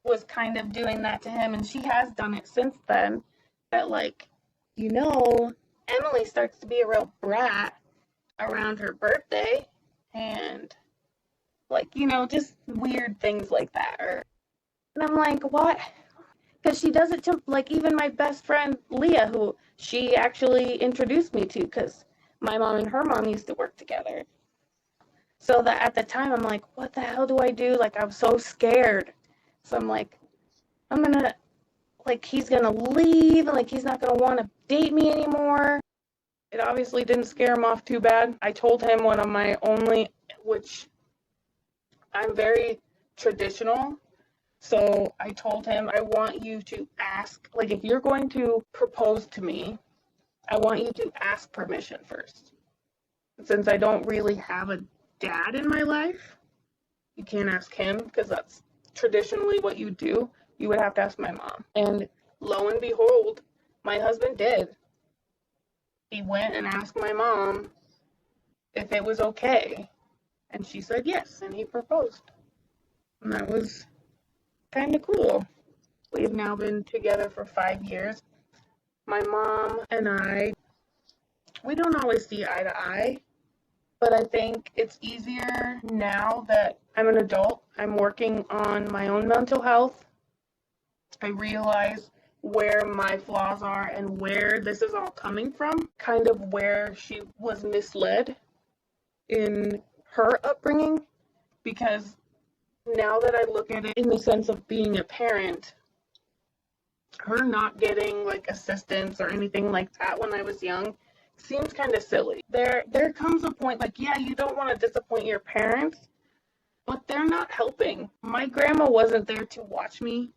Speaker 3: was kind of doing that to him, and she has done it since then. That, like, Emily starts to be a real brat around her birthday, and just weird things like that. And I'm like, what? Because she does it to, like, even my best friend Leah, who she actually introduced me to, because my mom and her mom used to work together. So that at the time, I'm like, what the hell do I do? Like, I'm so scared. So I'm like, he's gonna leave, and like he's not gonna want to date me anymore. It obviously didn't scare him off too bad. I told him one of my only, which I'm very traditional, so I told him, I want you to ask, like, if you're going to propose to me, I want you to ask permission first. Since I don't really have a dad in my life, you can't ask him, because that's traditionally what you do. You would have to ask my mom. And lo and behold, my husband did. He went and asked my mom if it was okay. And she said yes, and he proposed. And that was kind of cool. We've now been together for 5 years. My mom and I, we don't always see eye to eye, but I think it's easier now that I'm an adult. I'm working on my own mental health. I realize where my flaws are and where this is all coming from, kind of where she was misled in her upbringing, because now that I look at it in the sense of being a parent, her not getting like assistance or anything like that when I was young seems kind of silly. There comes a point, like, yeah, you don't want to disappoint your parents, but they're not helping. My grandma wasn't there to watch me.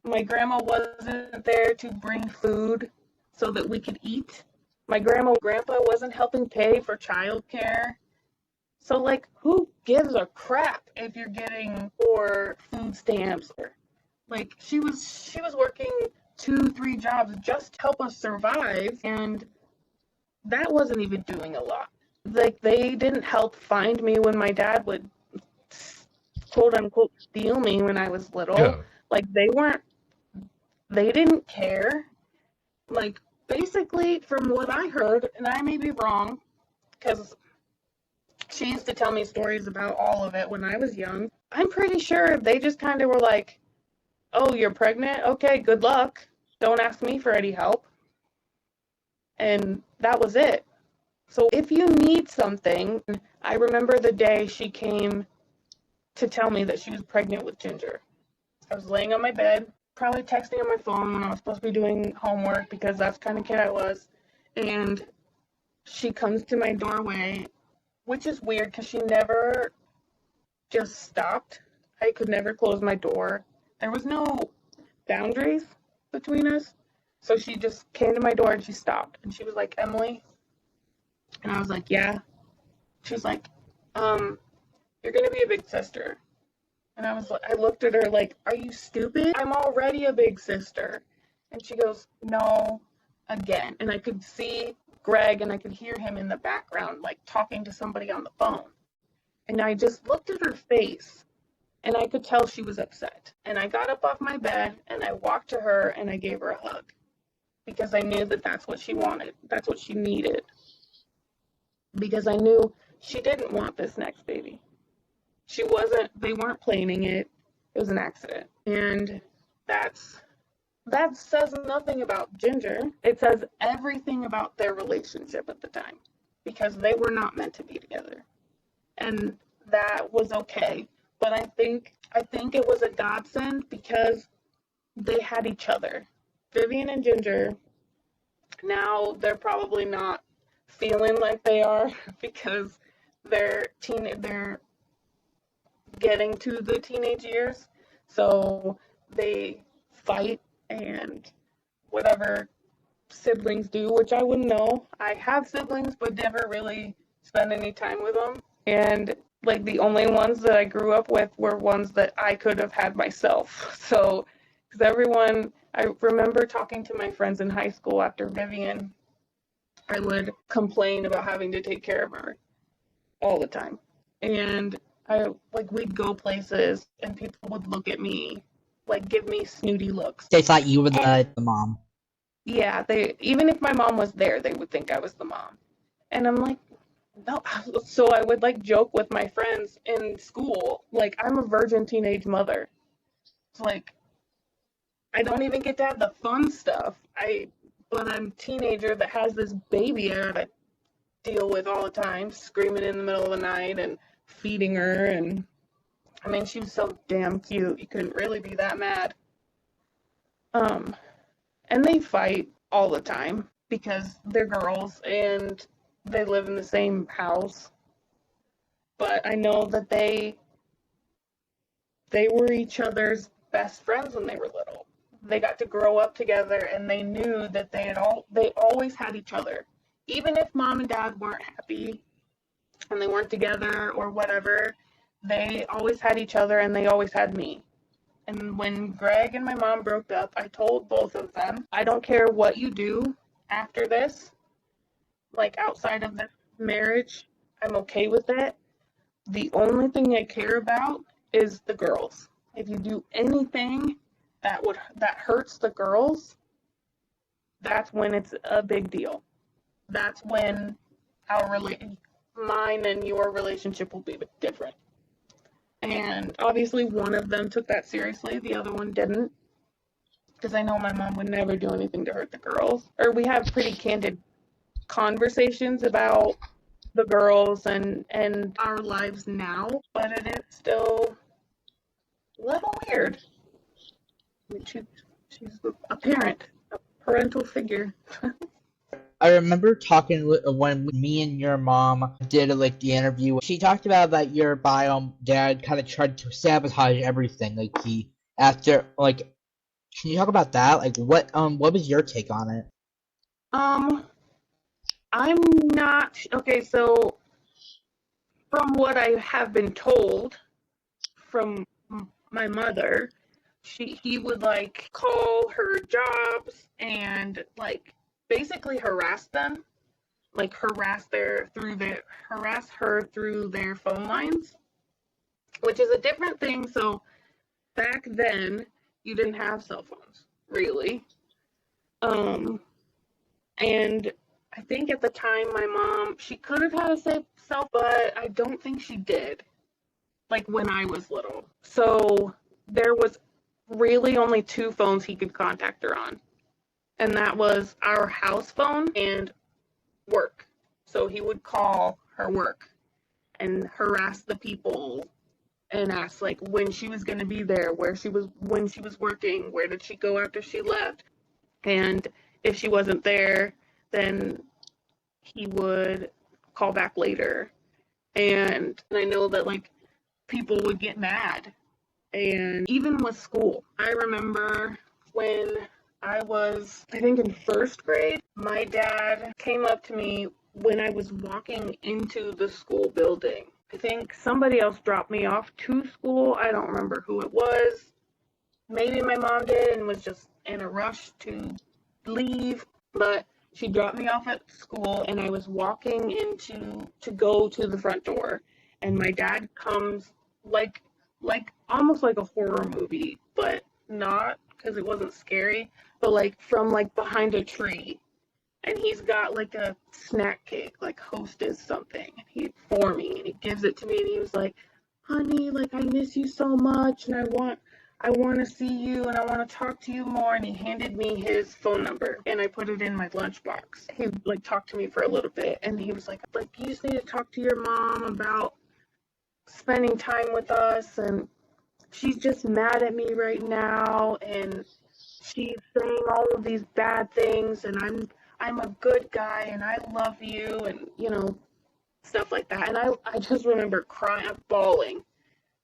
Speaker 3: My grandma wasn't there to bring food so that we could eat. My grandma and grandpa wasn't helping pay for childcare. So, like, who gives a crap if you're getting or food stamps? Or, like, she was working 2-3 jobs just to help us survive, and that wasn't even doing a lot. Like, they didn't help find me when my dad would quote unquote steal me when I was little.
Speaker 4: Yeah.
Speaker 3: Like, they didn't care. Like, basically, from what I heard, and I may be wrong, because she used to tell me stories about all of it when I was young, I'm pretty sure they just kind of were like, oh, you're pregnant? Okay, good luck. Don't ask me for any help. And that was it. So if you need something, I remember the day she came to tell me that she was pregnant with Ginger. I was laying on my bed, probably texting on my phone when I was supposed to be doing homework, because that's the kind of kid I was. And she comes to my doorway, which is weird because she never just stopped. I could never close my door. There was no boundaries between us. So she just came to my door and she stopped. And she was like, Emily. And I was like, yeah. She's like, you're going to be a big sister. And I looked at her like, are you stupid? I'm already a big sister. And she goes, no, again. And I could see Greg and I could hear him in the background, like talking to somebody on the phone. And I just looked at her face and I could tell she was upset. And I got up off my bed and I walked to her and I gave her a hug because I knew that that's what she wanted. That's what she needed. Because I knew she didn't want this next baby. They weren't planning it. It was an accident. And that says nothing about Ginger. It says everything about their relationship at the time because they were not meant to be together. And that was okay. But I think it was a godsend because they had each other. Vivian and Ginger, now they're probably not feeling like they are because they're getting to the teenage years. So they fight and whatever siblings do, which I wouldn't know. I have siblings, but never really spend any time with them. And like the only ones that I grew up with were ones that I could have had myself. So, because I remember talking to my friends in high school after Vivian, I would complain about having to take care of her all the time. And we'd go places and people would look at me, like give me snooty looks.
Speaker 2: They thought you were the mom.
Speaker 3: Yeah, even if my mom was there, they would think I was the mom. And I'm like, no. So I would like joke with my friends in school, like I'm a virgin teenage mother. It's like I don't even get to have the fun stuff. But I'm a teenager that has this baby I gotta deal with all the time, screaming in the middle of the night and feeding her. And I mean, she was so damn cute. You couldn't really be that mad. And they fight all the time because they're girls and they live in the same house. But I know that they were each other's best friends when they were little. They got to grow up together and they knew that they always had each other. Even if mom and dad weren't happy and they weren't together or whatever, they always had each other and they always had me. And when Greg and my mom broke up, I told both of them, I don't care what you do after this, like outside of this marriage, I'm okay with it. The only thing I care about is the girls. If you do anything that hurts the girls, that's when it's a big deal. That's when mine and your relationship will be different. And obviously one of them took that seriously, the other one didn't. Because I know my mom would never do anything to hurt the girls. Or we have pretty candid conversations about the girls and our lives now, but it is still a little weird. She's a parent, a parental figure.
Speaker 2: I remember talking when me and your mom did like the interview. She talked about that your bio dad kind of tried to sabotage everything. Like he after like, can you talk about that? Like what was your take on it?
Speaker 3: I'm not okay. So from what I have been told from my mother, he would like call her jobs and like basically harass them, like harass her through their phone lines, which is a different thing. So back then you didn't have cell phones really, and I think at the time my mom, she could have had a safe cell, but I don't think she did, like when I was little. So there was really only two phones he could contact her on, and that was our house phone and work. So he would call her work and harass the people and ask like when she was going to be there, when she was working, where did she go after she left, and if she wasn't there, then he would call back later. And I know that like people would get mad. And even with school, I remember when I was, I think in first grade, my dad came up to me when I was walking into the school building. I think somebody else dropped me off to school. I don't remember who it was. Maybe my mom did and was just in a rush to leave, but she dropped me off at school and I was walking into to go to the front door, and my dad comes like almost like a horror movie, but not, because it wasn't scary, but like from like behind a tree, and he's got like a snack cake, like Hostess something, for me, and he gives it to me, and he was like, "Honey, like I miss you so much, and I want to see you, and I want to talk to you more." And he handed me his phone number, and I put it in my lunchbox. He like talked to me for a little bit, and he was like, "You just need to talk to your mom about spending time with us, and she's just mad at me right now, and she's saying all of these bad things, and I'm a good guy, and I love you," and stuff like that. And I just remember crying, bawling,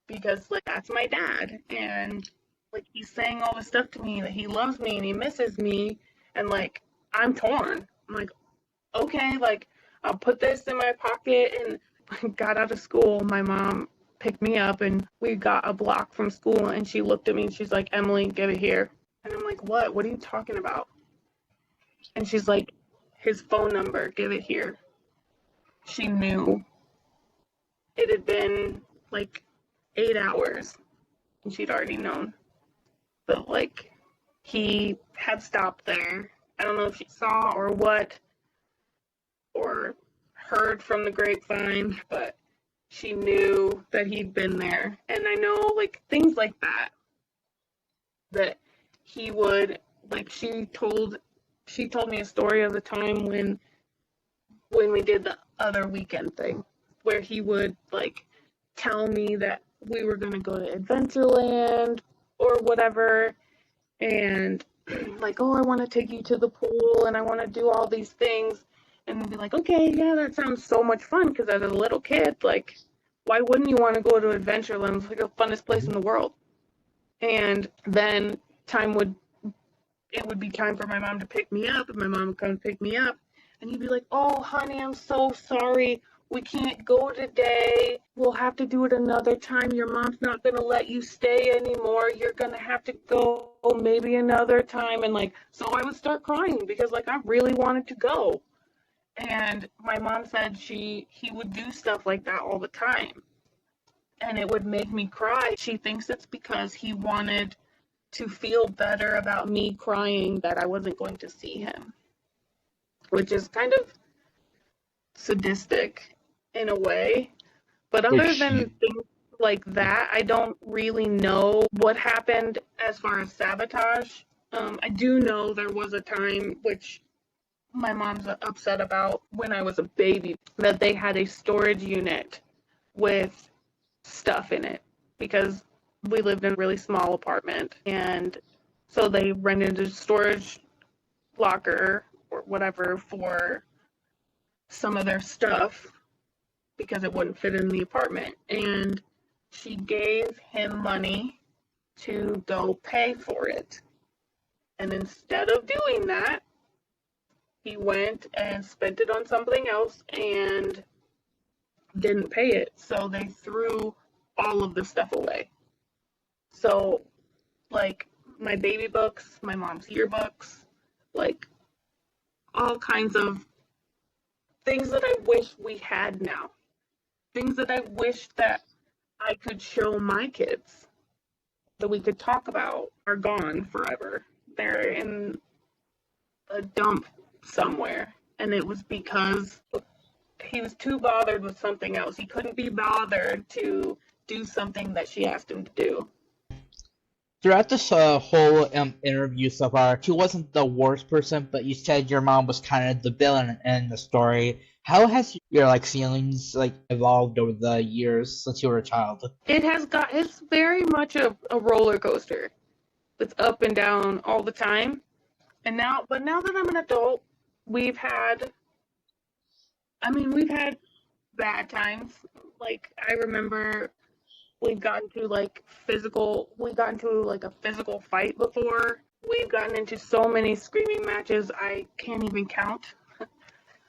Speaker 3: because like that's my dad, and like he's saying all this stuff to me, that he loves me and he misses me, and like I'm torn. I'm like, okay, like I'll put this in my pocket. And got out of school, my mom picked me up, and we got a block from school, and she looked at me and she's like, "Emily, give it here." And I'm like, what are you talking about? And she's like, "His phone number, give it here." She knew. It had been like 8 hours and she'd already known. But like he had stopped there. I don't know if she saw or what, or heard from the grapevine, but she knew that he'd been there. And I know like things like that he would, like she told me a story of the time when we did the other weekend thing, where he would like tell me that we were going to go to Adventureland or whatever, and like, "Oh, I want to take you to the pool, and I want to do all these things." And then be like, "Okay, yeah, that sounds so much fun," because as a little kid, like, why wouldn't you want to go to Adventureland? It's like the funnest place in the world. And then it would be time for my mom to pick me up, and my mom would come pick me up, and he'd be like, "Oh, honey, I'm so sorry. We can't go today. We'll have to do it another time. Your mom's not going to let you stay anymore. You're going to have to go maybe another time." And like, so I would start crying because like I really wanted to go. And my mom said he would do stuff like that all the time. And it would make me cry. She thinks it's because he wanted to feel better about me crying that I wasn't going to see him, which is kind of sadistic in a way. But other
Speaker 4: Which,
Speaker 3: than things like that, I don't really know what happened as far as sabotage. I do know there was a time, which my mom's upset about, when I was a baby, that they had a storage unit with stuff in it, because we lived in a really small apartment, and so they rented a storage locker or whatever for some of their stuff because it wouldn't fit in the apartment. And she gave him money to go pay for it. And instead of doing that, he went and spent it on something else and didn't pay it. So they threw all of the stuff away. So, like, my baby books, my mom's yearbooks, like, all kinds of things that I wish we had now. Things that I wish that I could show my kids, that we could talk about, are gone forever. They're in a dump somewhere. And it was because he was too bothered with something else. He couldn't be bothered to do something that she asked him to do.
Speaker 2: Throughout this whole interview so far, she wasn't the worst person, but you said your mom was kind of the villain in the story. How has your like feelings like evolved over the years since you were a child?
Speaker 3: It's very much a roller coaster. It's up and down all the time. But now that I'm an adult, we've had I mean, we've had bad times. Like, I remember we got into like a physical fight before. We've gotten into so many screaming matches, I can't even count.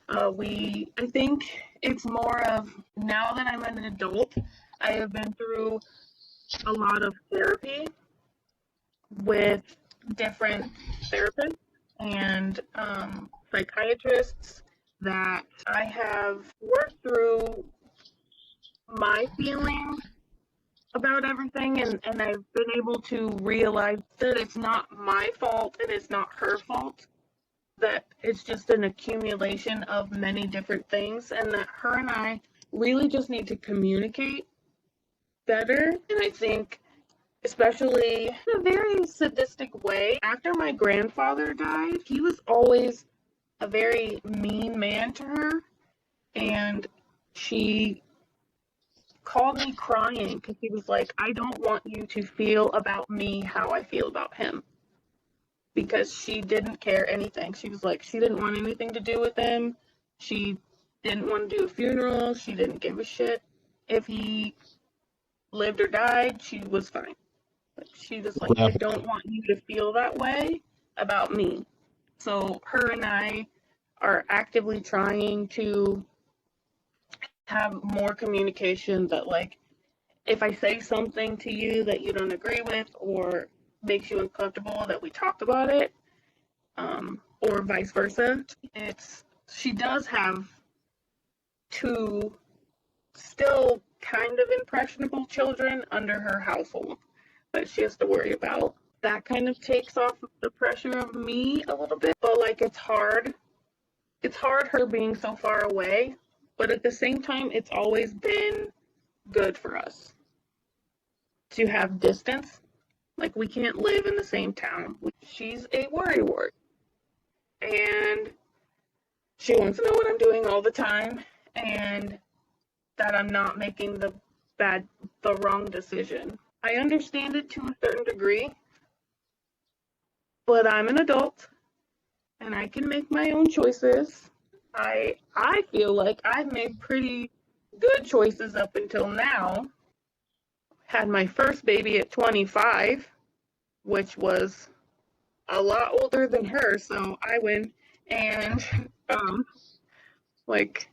Speaker 3: I think it's more of now that I'm an adult, I have been through a lot of therapy with different therapists and psychiatrists that I have worked through my feelings about everything, and I've been able to realize that it's not my fault and it's not her fault, that it's just an accumulation of many different things, and that her and I really just need to communicate better. And I think, especially in a very sadistic way, after my grandfather died, he was always a very mean man to her, and she called me crying because he was like, I don't want you to feel about me how I feel about him. Because she didn't care anything. She was like, she didn't want anything to do with him. She didn't want to do a funeral. She didn't give a shit if he lived or died. She was fine. But she was like, I don't want you to feel that way about me. So her and I are actively trying to have more communication that, like, if I say something to you that you don't agree with or makes you uncomfortable, that we talk about it, or vice versa. She does have two still kind of impressionable children under her household that she has to worry about. That kind of takes off the pressure of me a little bit, but like it's hard. It's hard her being so far away, but at the same time, it's always been good for us to have distance. Like, we can't live in the same town. She's a worrywart, and she wants to know what I'm doing all the time, and that I'm not making the wrong decision. I understand it to a certain degree, but I'm an adult and I can make my own choices. I feel like I've made pretty good choices up until now. Had my first baby at 25, which was a lot older than her, so I win. And like,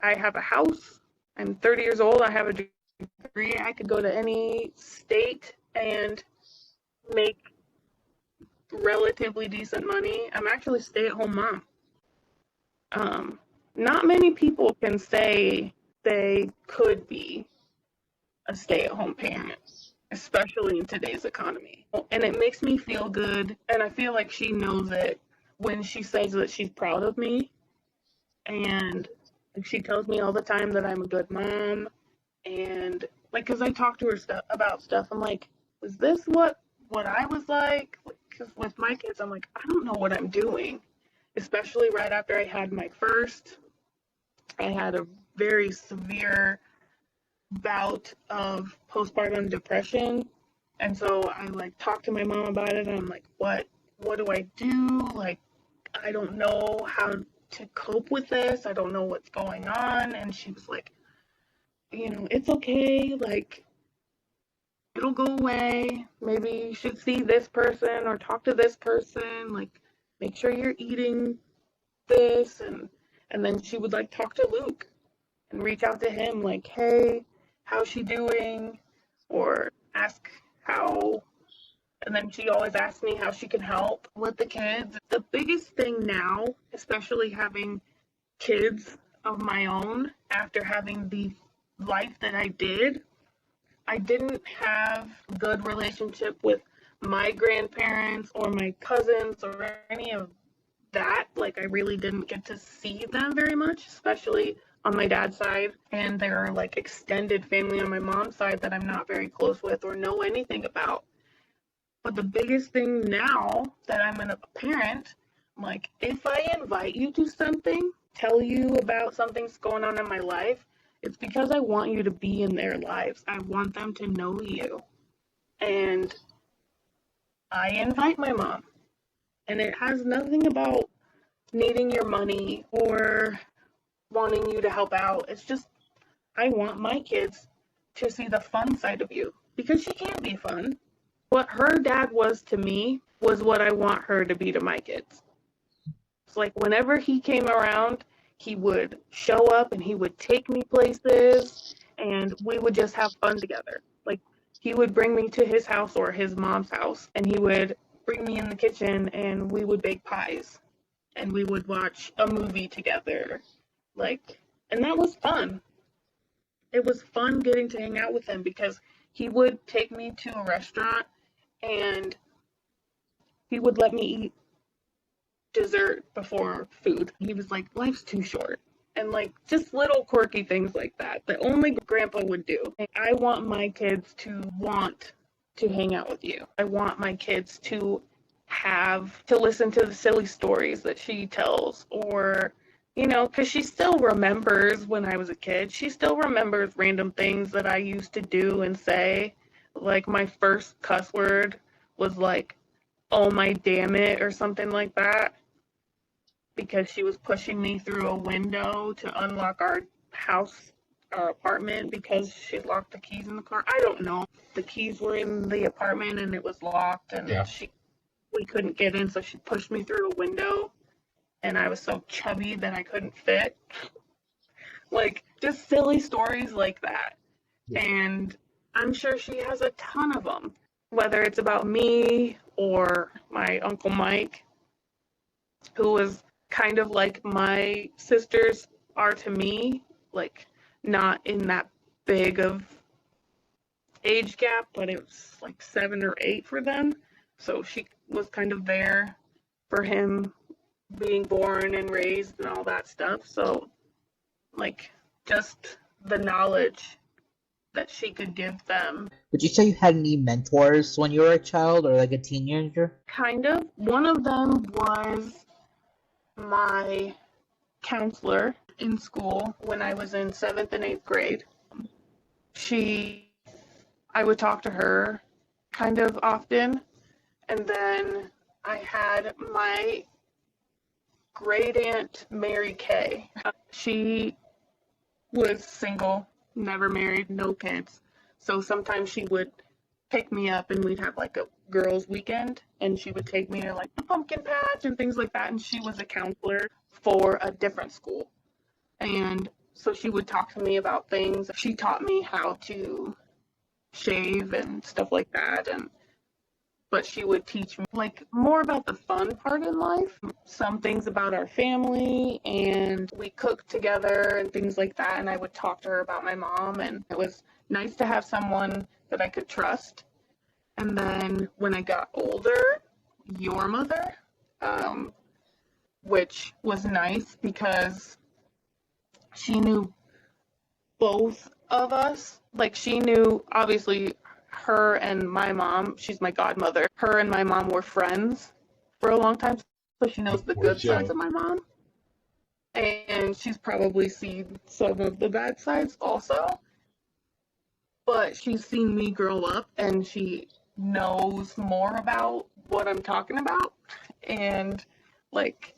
Speaker 3: I have a house. I'm 30 years old. I have a degree. I could go to any state and make relatively decent money. I'm actually a stay-at-home mom. Not many people can say they could be a stay-at-home parent, especially in today's economy. And it makes me feel good, and I feel like she knows it when she says that she's proud of me, and she tells me all the time that I'm a good mom. And like, because I talk to her about stuff, I'm like, was this what I was like? Because with my kids, I'm like, I don't know what I'm doing. Especially right after I had my first, I had a very severe bout of postpartum depression, and so I like talked to my mom about it, and I'm like, what do I do? Like, I don't know how to cope with this. I don't know what's going on. And she was like, it's okay. Like, it'll go away. Maybe you should see this person or talk to this person. Like, make sure you're eating this. And then she would like talk to Luke and reach out to him, like, hey, how's she doing? Or ask how. And then she always asks me how she can help with the kids. The biggest thing now, especially having kids of my own after having the life that I didn't have a good relationship with my grandparents or my cousins or any of that. Like, I really didn't get to see them very much, especially on my dad's side. And there are like extended family on my mom's side that I'm not very close with or know anything about. But the biggest thing now that I'm a parent, I'm like, if I invite you to something, tell you about something that's going on in my life, it's because I want you to be in their lives. I want them to know you. And I invite my mom. And it has nothing about needing your money or wanting you to help out. It's just, I want my kids to see the fun side of you because she can be fun. What her dad was to me was what I want her to be to my kids. It's like whenever he came around, he would show up and he would take me places and we would just have fun together. Like he would bring me to his house or his mom's house and he would bring me in the kitchen and we would bake pies and we would watch a movie together. Like, and that was fun. It was fun getting to hang out with him because he would take me to a restaurant and he would let me eat dessert before food. He was like, life's too short. And like just little quirky things like that that only grandpa would do. And I want my kids to want to hang out with you. I want my kids to have to listen to the silly stories that she tells or because she still remembers when I was a kid. She still remembers random things that I used to do and say. Like my first cuss word was like, oh my damn it, or something like that because she was pushing me through a window to unlock our house, our apartment, because she locked the keys in the car. I don't know. The keys were in the apartment and it was locked and
Speaker 4: Yeah.
Speaker 3: we couldn't get in, so she pushed me through a window and I was so chubby that I couldn't fit. Like just silly stories like that.
Speaker 4: Yeah.
Speaker 3: And I'm sure she has a ton of them, whether it's about me or my Uncle Mike, who was kind of like my sisters are to me, like not in that big of age gap, but it was like 7 or 8 for them. So she was kind of there for him being born and raised and all that stuff. So like just the knowledge that she could give them.
Speaker 2: Would you say you had any mentors when you were a child or like a teenager?
Speaker 3: Kind of. One of them was my counselor in school when I was in 7th and 8th grade. I would talk to her kind of often. And then I had my great aunt, Mary Kay. She was single, never married, no kids. So sometimes she would pick me up and we'd have like a girls' weekend and she would take me to like the pumpkin patch and things like that. And she was a counselor for a different school. And so she would talk to me about things. She taught me how to shave and stuff like that. But she would teach me like more about the fun part in life, some things about our family, and we cooked together and things like that. And I would talk to her about my mom, and it was nice to have someone that I could trust. And then when I got older, your mother, which was nice because she knew both of us. Like she knew obviously her and my mom, she's my godmother. Her and my mom were friends for a long time, so she knows the good sides of my mom. And she's probably seen some of the bad sides also. But she's seen me grow up and she knows more about what I'm talking about. And like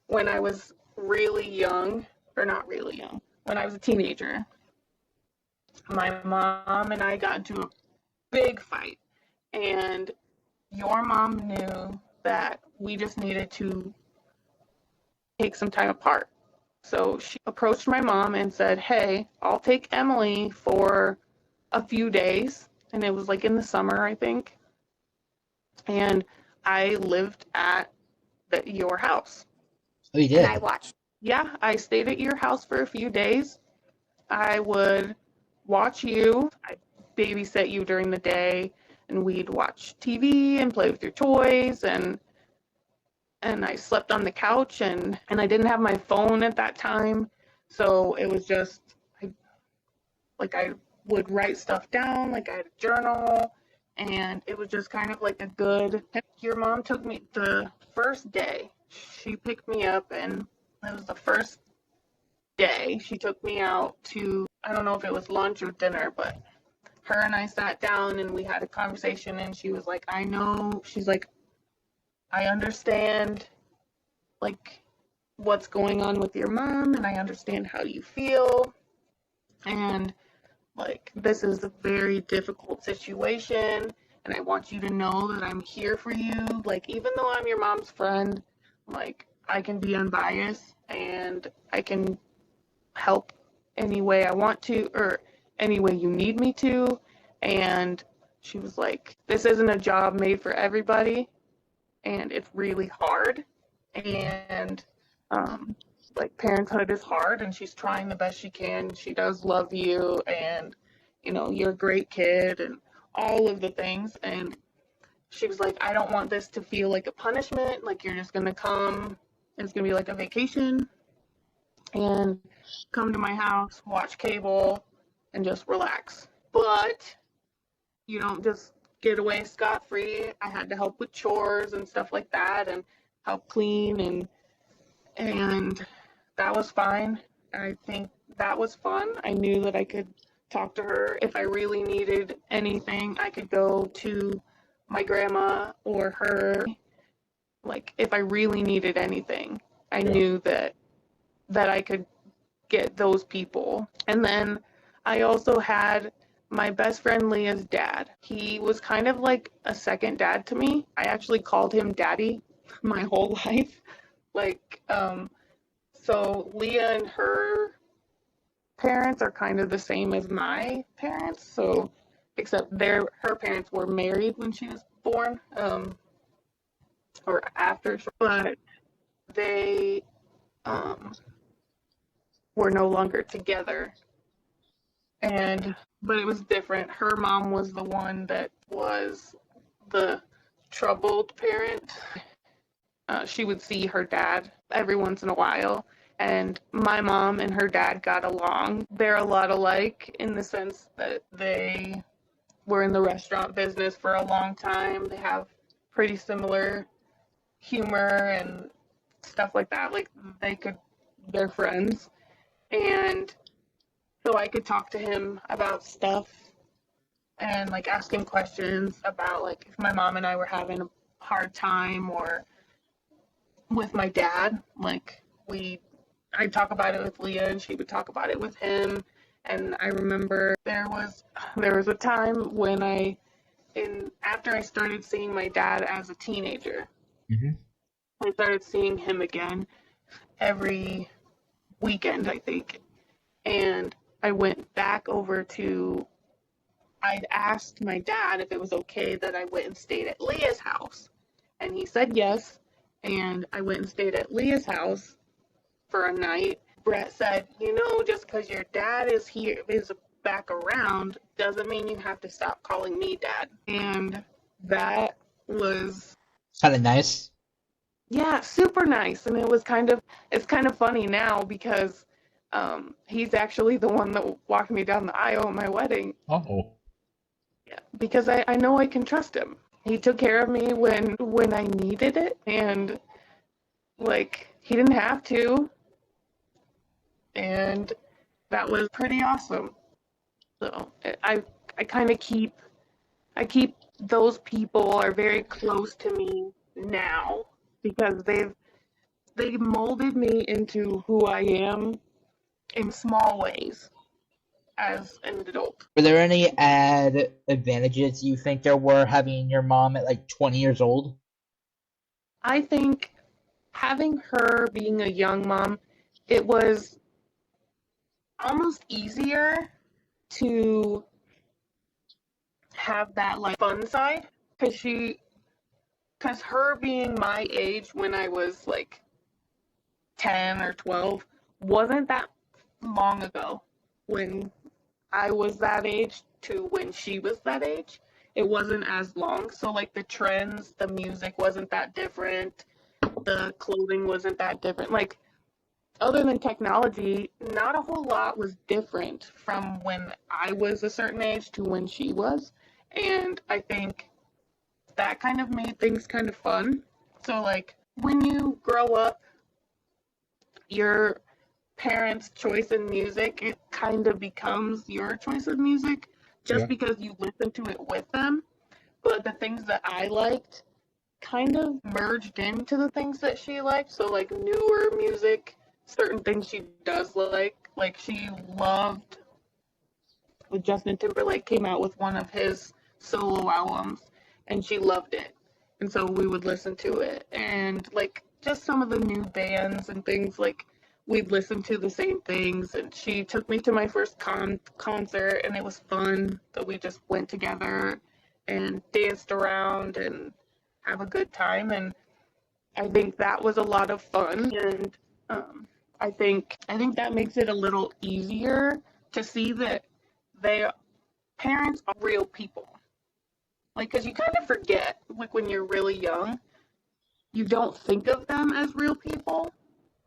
Speaker 3: when I was really young, or not really young, when I was a teenager, my mom and I got into a big fight. And your mom knew that we just needed to take some time apart. So she approached my mom and said, hey, I'll take Emily for a few days. And it was like in the summer, I think. And I lived at your house.
Speaker 2: Oh, you
Speaker 3: And
Speaker 2: did?
Speaker 3: I watched. Yeah, I stayed at your house for a few days. I would watch you. I babysit you during the day, and we'd watch TV and play with your toys, and I slept on the couch, and I didn't have my phone at that time, so it was just I would write stuff down, like I had a journal, and it was just kind of like a good. Your mom took me the first day. She picked me up, and it was the first day. She took me out to, I don't know if it was lunch or dinner, but her and I sat down and we had a conversation, and she was like, I know, she's like, I understand, like, what's going on with your mom, and I understand how you feel. And like, this is a very difficult situation, and I want you to know that I'm here for you. Like, even though I'm your mom's friend, like, I can be unbiased and I can help any way I want to, or any way you need me to. And she was like, this isn't a job made for everybody, and it's really hard. And um, like, parenthood is hard, and she's trying the best she can. She does love you, and you're a great kid, and all of the things. And she was like, I don't want this to feel like a punishment. Like, you're just gonna come. It's gonna be like a vacation, and come to my house, watch cable, and just relax. But you don't just get away scot-free. I had to help with chores and stuff like that, and help clean, and that was fine. I think that was fun. I knew that I could talk to her if I really needed anything. I could go to my grandma or her. Like, if I really needed anything, I
Speaker 4: Yeah.
Speaker 3: knew that I could get those people. And then I also had my best friend Leah's dad. He was kind of like a second dad to me. I actually called him daddy my whole life. Like, so Leah and her parents are kind of the same as my parents. So, except her parents were married when she was born, or after, but they um, were no longer together. But it was different. Her mom was the one that was the troubled parent. She would see her dad every once in a while, and my mom and her dad got along. They're a lot alike in the sense that they were in the restaurant business for a long time. They have pretty similar humor and stuff like that. Like, they're friends. And so I could talk to him about stuff and like ask him questions about like if my mom and I were having a hard time, or with my dad. Like, I'd talk about it with Leah and she would talk about it with him. And I remember there was a time when after I started seeing my dad as a teenager,
Speaker 4: Mhm.
Speaker 3: I started seeing him again every weekend, I think. And I went back over to I'd asked my dad if it was okay that I went and stayed at Leah's house. And he said yes. And I went and stayed at Leah's house for a night. Brett said, just because your dad is back around, doesn't mean you have to stop calling me dad. And that was,
Speaker 2: Kind of nice.
Speaker 3: yeah, super nice. And it's kind of funny now because he's actually the one that walked me down the aisle at my wedding.
Speaker 4: Oh.
Speaker 3: Yeah, because I know I can trust him. He took care of me when I needed it, and like, he didn't have to, and that was pretty awesome. So I kind of keep those people are very close to me now because they molded me into who I am in small ways as an adult.
Speaker 2: Were there any add advantages you think there were having your mom at like 20 years old?
Speaker 3: I think having her being a young mom, it was almost easier to have that like fun side because her being my age when I was like 10 or 12 wasn't that long ago. When I was that age to when she was that age, it wasn't as long. So like, the trends, the music wasn't that different, the clothing wasn't that different. Like, other than technology, not a whole lot was different from when I was a certain age to when she was. And I think that kind of made things kind of fun. So, like, when you grow up, your parents' choice in music, it kind of becomes your choice of music just
Speaker 4: Yeah.
Speaker 3: because you listen to it with them. But the things that I liked kind of merged into the things that she liked. So like newer music, certain things she does like. Like she loved when Justin Timberlake came out with one of his solo albums, and she loved it. And so we would listen to it. And like just some of the new bands and things, like we'd listen to the same things. And she took me to my first concert, and it was fun that we just went together and danced around and have a good time. And I think that was a lot of fun. And I think that makes it a little easier to see that they parents are real people. Like, because you kind of forget, like when you're really young, you don't think of them as real people.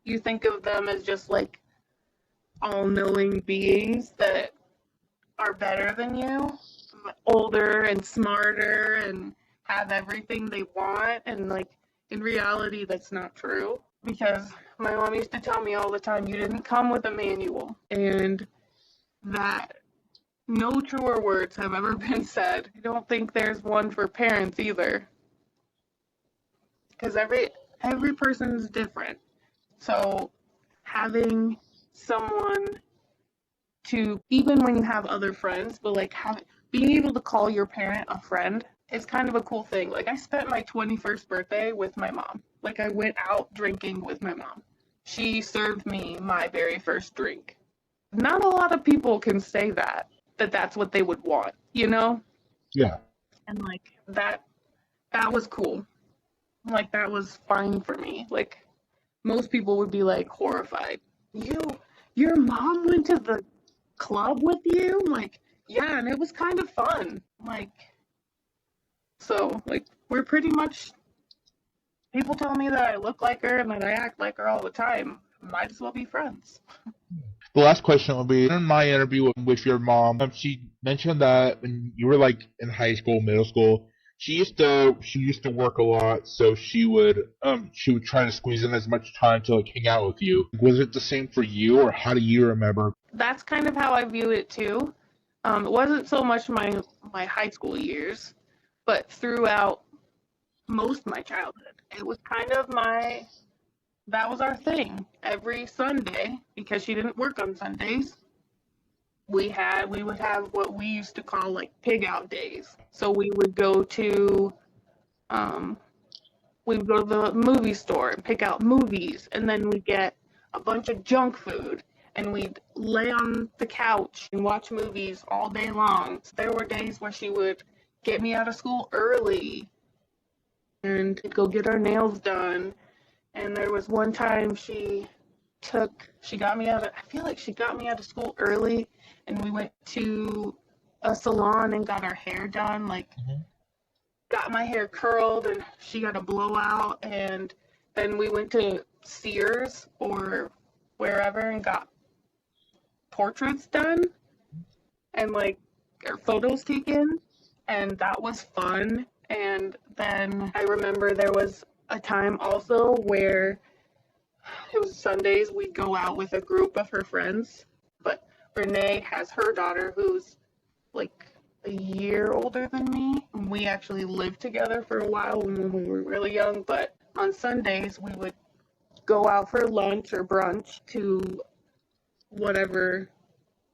Speaker 3: You think of them as just like all-knowing beings that are better than you, older and smarter and have everything they want. And like in reality, that's not true. Because my mom used to tell me all the time, you didn't come with a manual. And that no truer words have ever been said. I don't think there's one for parents either. Because every person is different. So having someone to, even when you have other friends, but like being able to call your parent a friend is kind of a cool thing. Like I spent my 21st birthday with my mom. Like I went out drinking with my mom. She served me my very first drink. Not a lot of people can say that that's what they would want, you know?
Speaker 4: Yeah.
Speaker 3: And like that was cool. Like that was fine for me. Like most people would be like horrified. Your mom went to the club with you? Like, yeah, and it was kind of fun. Like so like we're pretty much, people tell me that I look like her and that I act like her all the time. Might as well be friends.
Speaker 4: The last question will be, in my interview with your mom, she mentioned that when you were like in high school, middle school, she used to work a lot, so she would try to squeeze in as much time to like hang out with you. Was it the same for you, or how do you remember?
Speaker 3: That's kind of how I view it too. It wasn't so much my high school years, but throughout most of my childhood, it was kind of that was our thing. Every Sunday, because she didn't work on Sundays, we would have what we used to call like pig out days. So um we would go to the movie store and pick out movies, and then we'd get a bunch of junk food, and we'd lay on the couch and watch movies all day long. So there were days where she would get me out of school early and go get our nails done. And there was one time she got me out of, I feel like she got me out of school early, and we went to a salon and got our hair done, like got my hair curled, and she got a blowout. And then we went to Sears or wherever and got portraits done and like photos taken, and that was fun. And then I remember there was a time also where it was Sundays, we'd go out with a group of her friends, but Renee has her daughter who's like a year older than me. We actually lived together for a while when we were really young, but on Sundays we would go out for lunch or brunch to whatever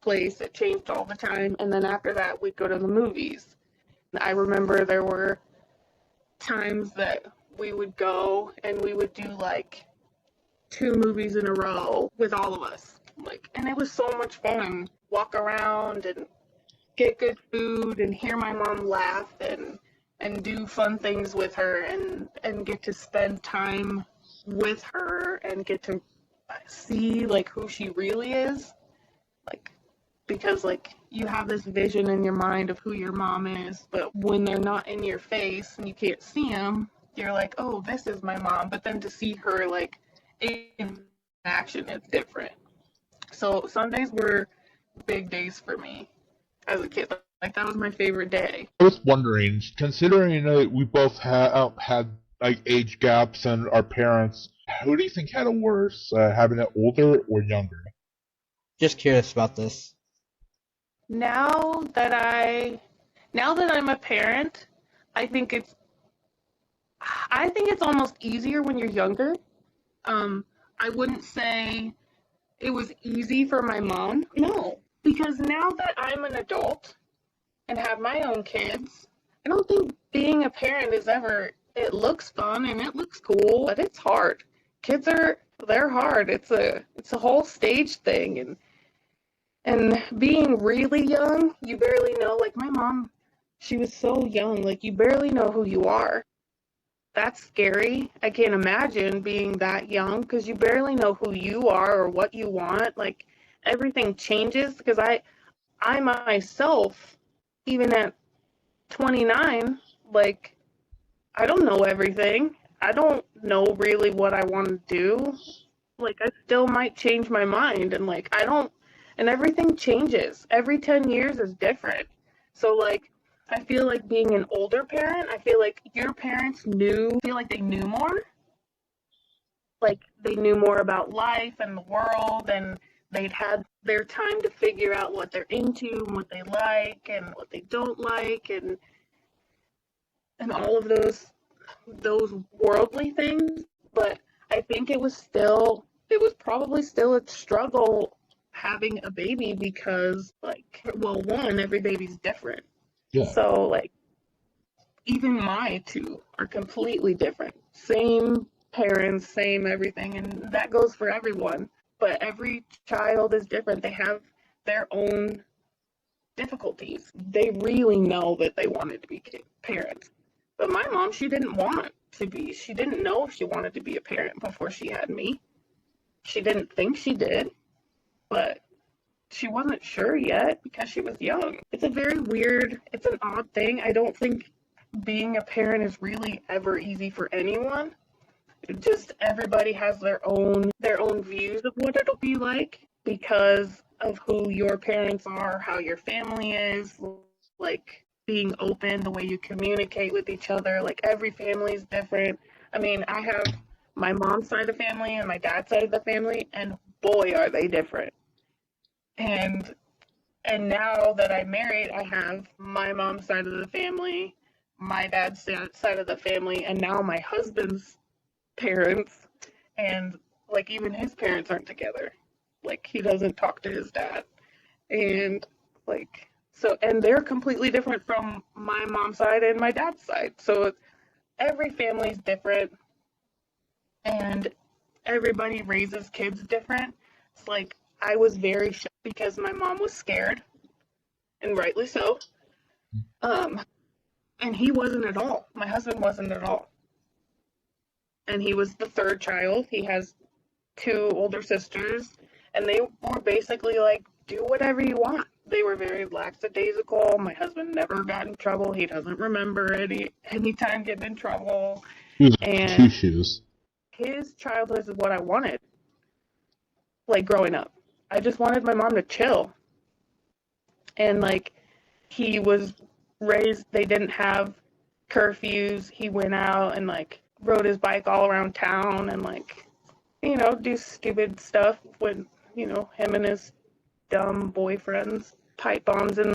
Speaker 3: place. It changed all the time. And then after that, we'd go to the movies. I remember there were times that we would go and we would do like 2 movies in a row with all of us. Like, and it was so much fun. Walk around and get good food and hear my mom laugh and do fun things with her and get to spend time with her and get to see like who she really is. Like, because like you have this vision in your mind of who your mom is, but when they're not in your face and you can't see them, you're like, oh, this is my mom. But then to see her like in action, it's different. So Sundays were big days for me as a kid. Like that was my favorite day.
Speaker 4: I was wondering, considering we both had like age gaps and our parents, who do you think had it worse, having it older or younger?
Speaker 2: Just curious about this.
Speaker 3: Now that I'm a parent, I think I think it's almost easier when you're younger. I wouldn't say it was easy for my mom. No, because now that I'm an adult and have my own kids, I don't think being a parent is ever, it looks fun and it looks cool, but it's hard. Kids are, they're hard. It's a whole stage thing, and being really young, you barely know, like my mom, she was so young, like you barely know who you are. That's scary. I can't imagine being that young because you barely know who you are or what you want. Like everything changes because I myself, even at 29, like I don't know everything. I don't know really what I want to do. Like I still might change my mind, and like I don't, and everything changes. Every 10 years is different. So like I feel like being an older parent, I feel like your parents knew, I feel like they knew more. Like they knew more about life and the world, and they'd had their time to figure out what they're into and what they like and what they don't like, and all of those worldly things. But I think it was probably still a struggle having a baby because like, well, one, every baby's different.
Speaker 4: Yeah.
Speaker 3: So like even my two are completely different. Same parents, same everything, and that goes for everyone. But every child is different. They have their own difficulties. They really know that they wanted to be parents. But my mom, she didn't want to be. She didn't know if she wanted to be a parent before she had me. She didn't think she did, but she wasn't sure yet because she was young. It's a very weird, it's an odd thing. I don't think being a parent is really ever easy for anyone. It just everybody has their own views of what it'll be like because of who your parents are, how your family is, like being open, the way you communicate with each other. Like every family is different. I mean, I have my mom's side of the family and my dad's side of the family, and boy, are they different. And and now that I'm married, I have my mom's side of the family, my dad's side of the family, and now my husband's parents. And like even his parents aren't together. Like he doesn't talk to his dad. And like so, and they're completely different from my mom's side and my dad's side. So every family's different, and everybody raises kids different. It's like I was very shocked because my mom was scared, and rightly so. Um, and he wasn't at all. My husband wasn't at all. And he was the third child. He has two older sisters, and they were basically like, do whatever you want. They were very lackadaisical. My husband never got in trouble. He doesn't remember any time getting in trouble.
Speaker 4: He was two
Speaker 3: And
Speaker 4: shoes.
Speaker 3: his childhood is what I wanted, like growing up. I just wanted my mom to chill. And like he was raised, they didn't have curfews. He went out and like rode his bike all around town and like, do stupid stuff with, him and his dumb boyfriends, pipe bombs in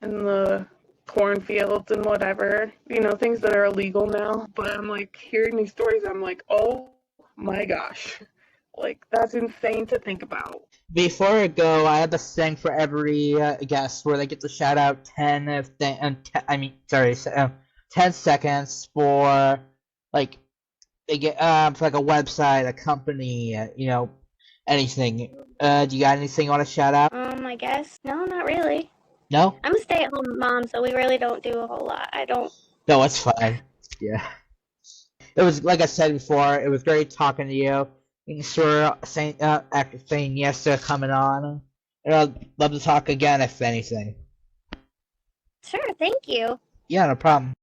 Speaker 3: the cornfields and whatever, things that are illegal now. But I'm like hearing these stories, I'm like, oh my gosh, like that's insane to think about.
Speaker 2: Before I go, I have this thing for every guest where they get to shout out 10 if they, I mean, sorry, 10 seconds for like they get for like a website, a company, anything. Do you got anything you want to shout out?
Speaker 5: I guess. No, not really.
Speaker 2: No?
Speaker 5: I'm a stay-at-home mom, so we really don't do a whole lot. I don't.
Speaker 2: No, it's fine. Yeah. It was like I said before. It was great talking to you. Thanks for saying yes to coming on. And I'd love to talk again if anything.
Speaker 5: Sure, thank you.
Speaker 2: Yeah, no problem.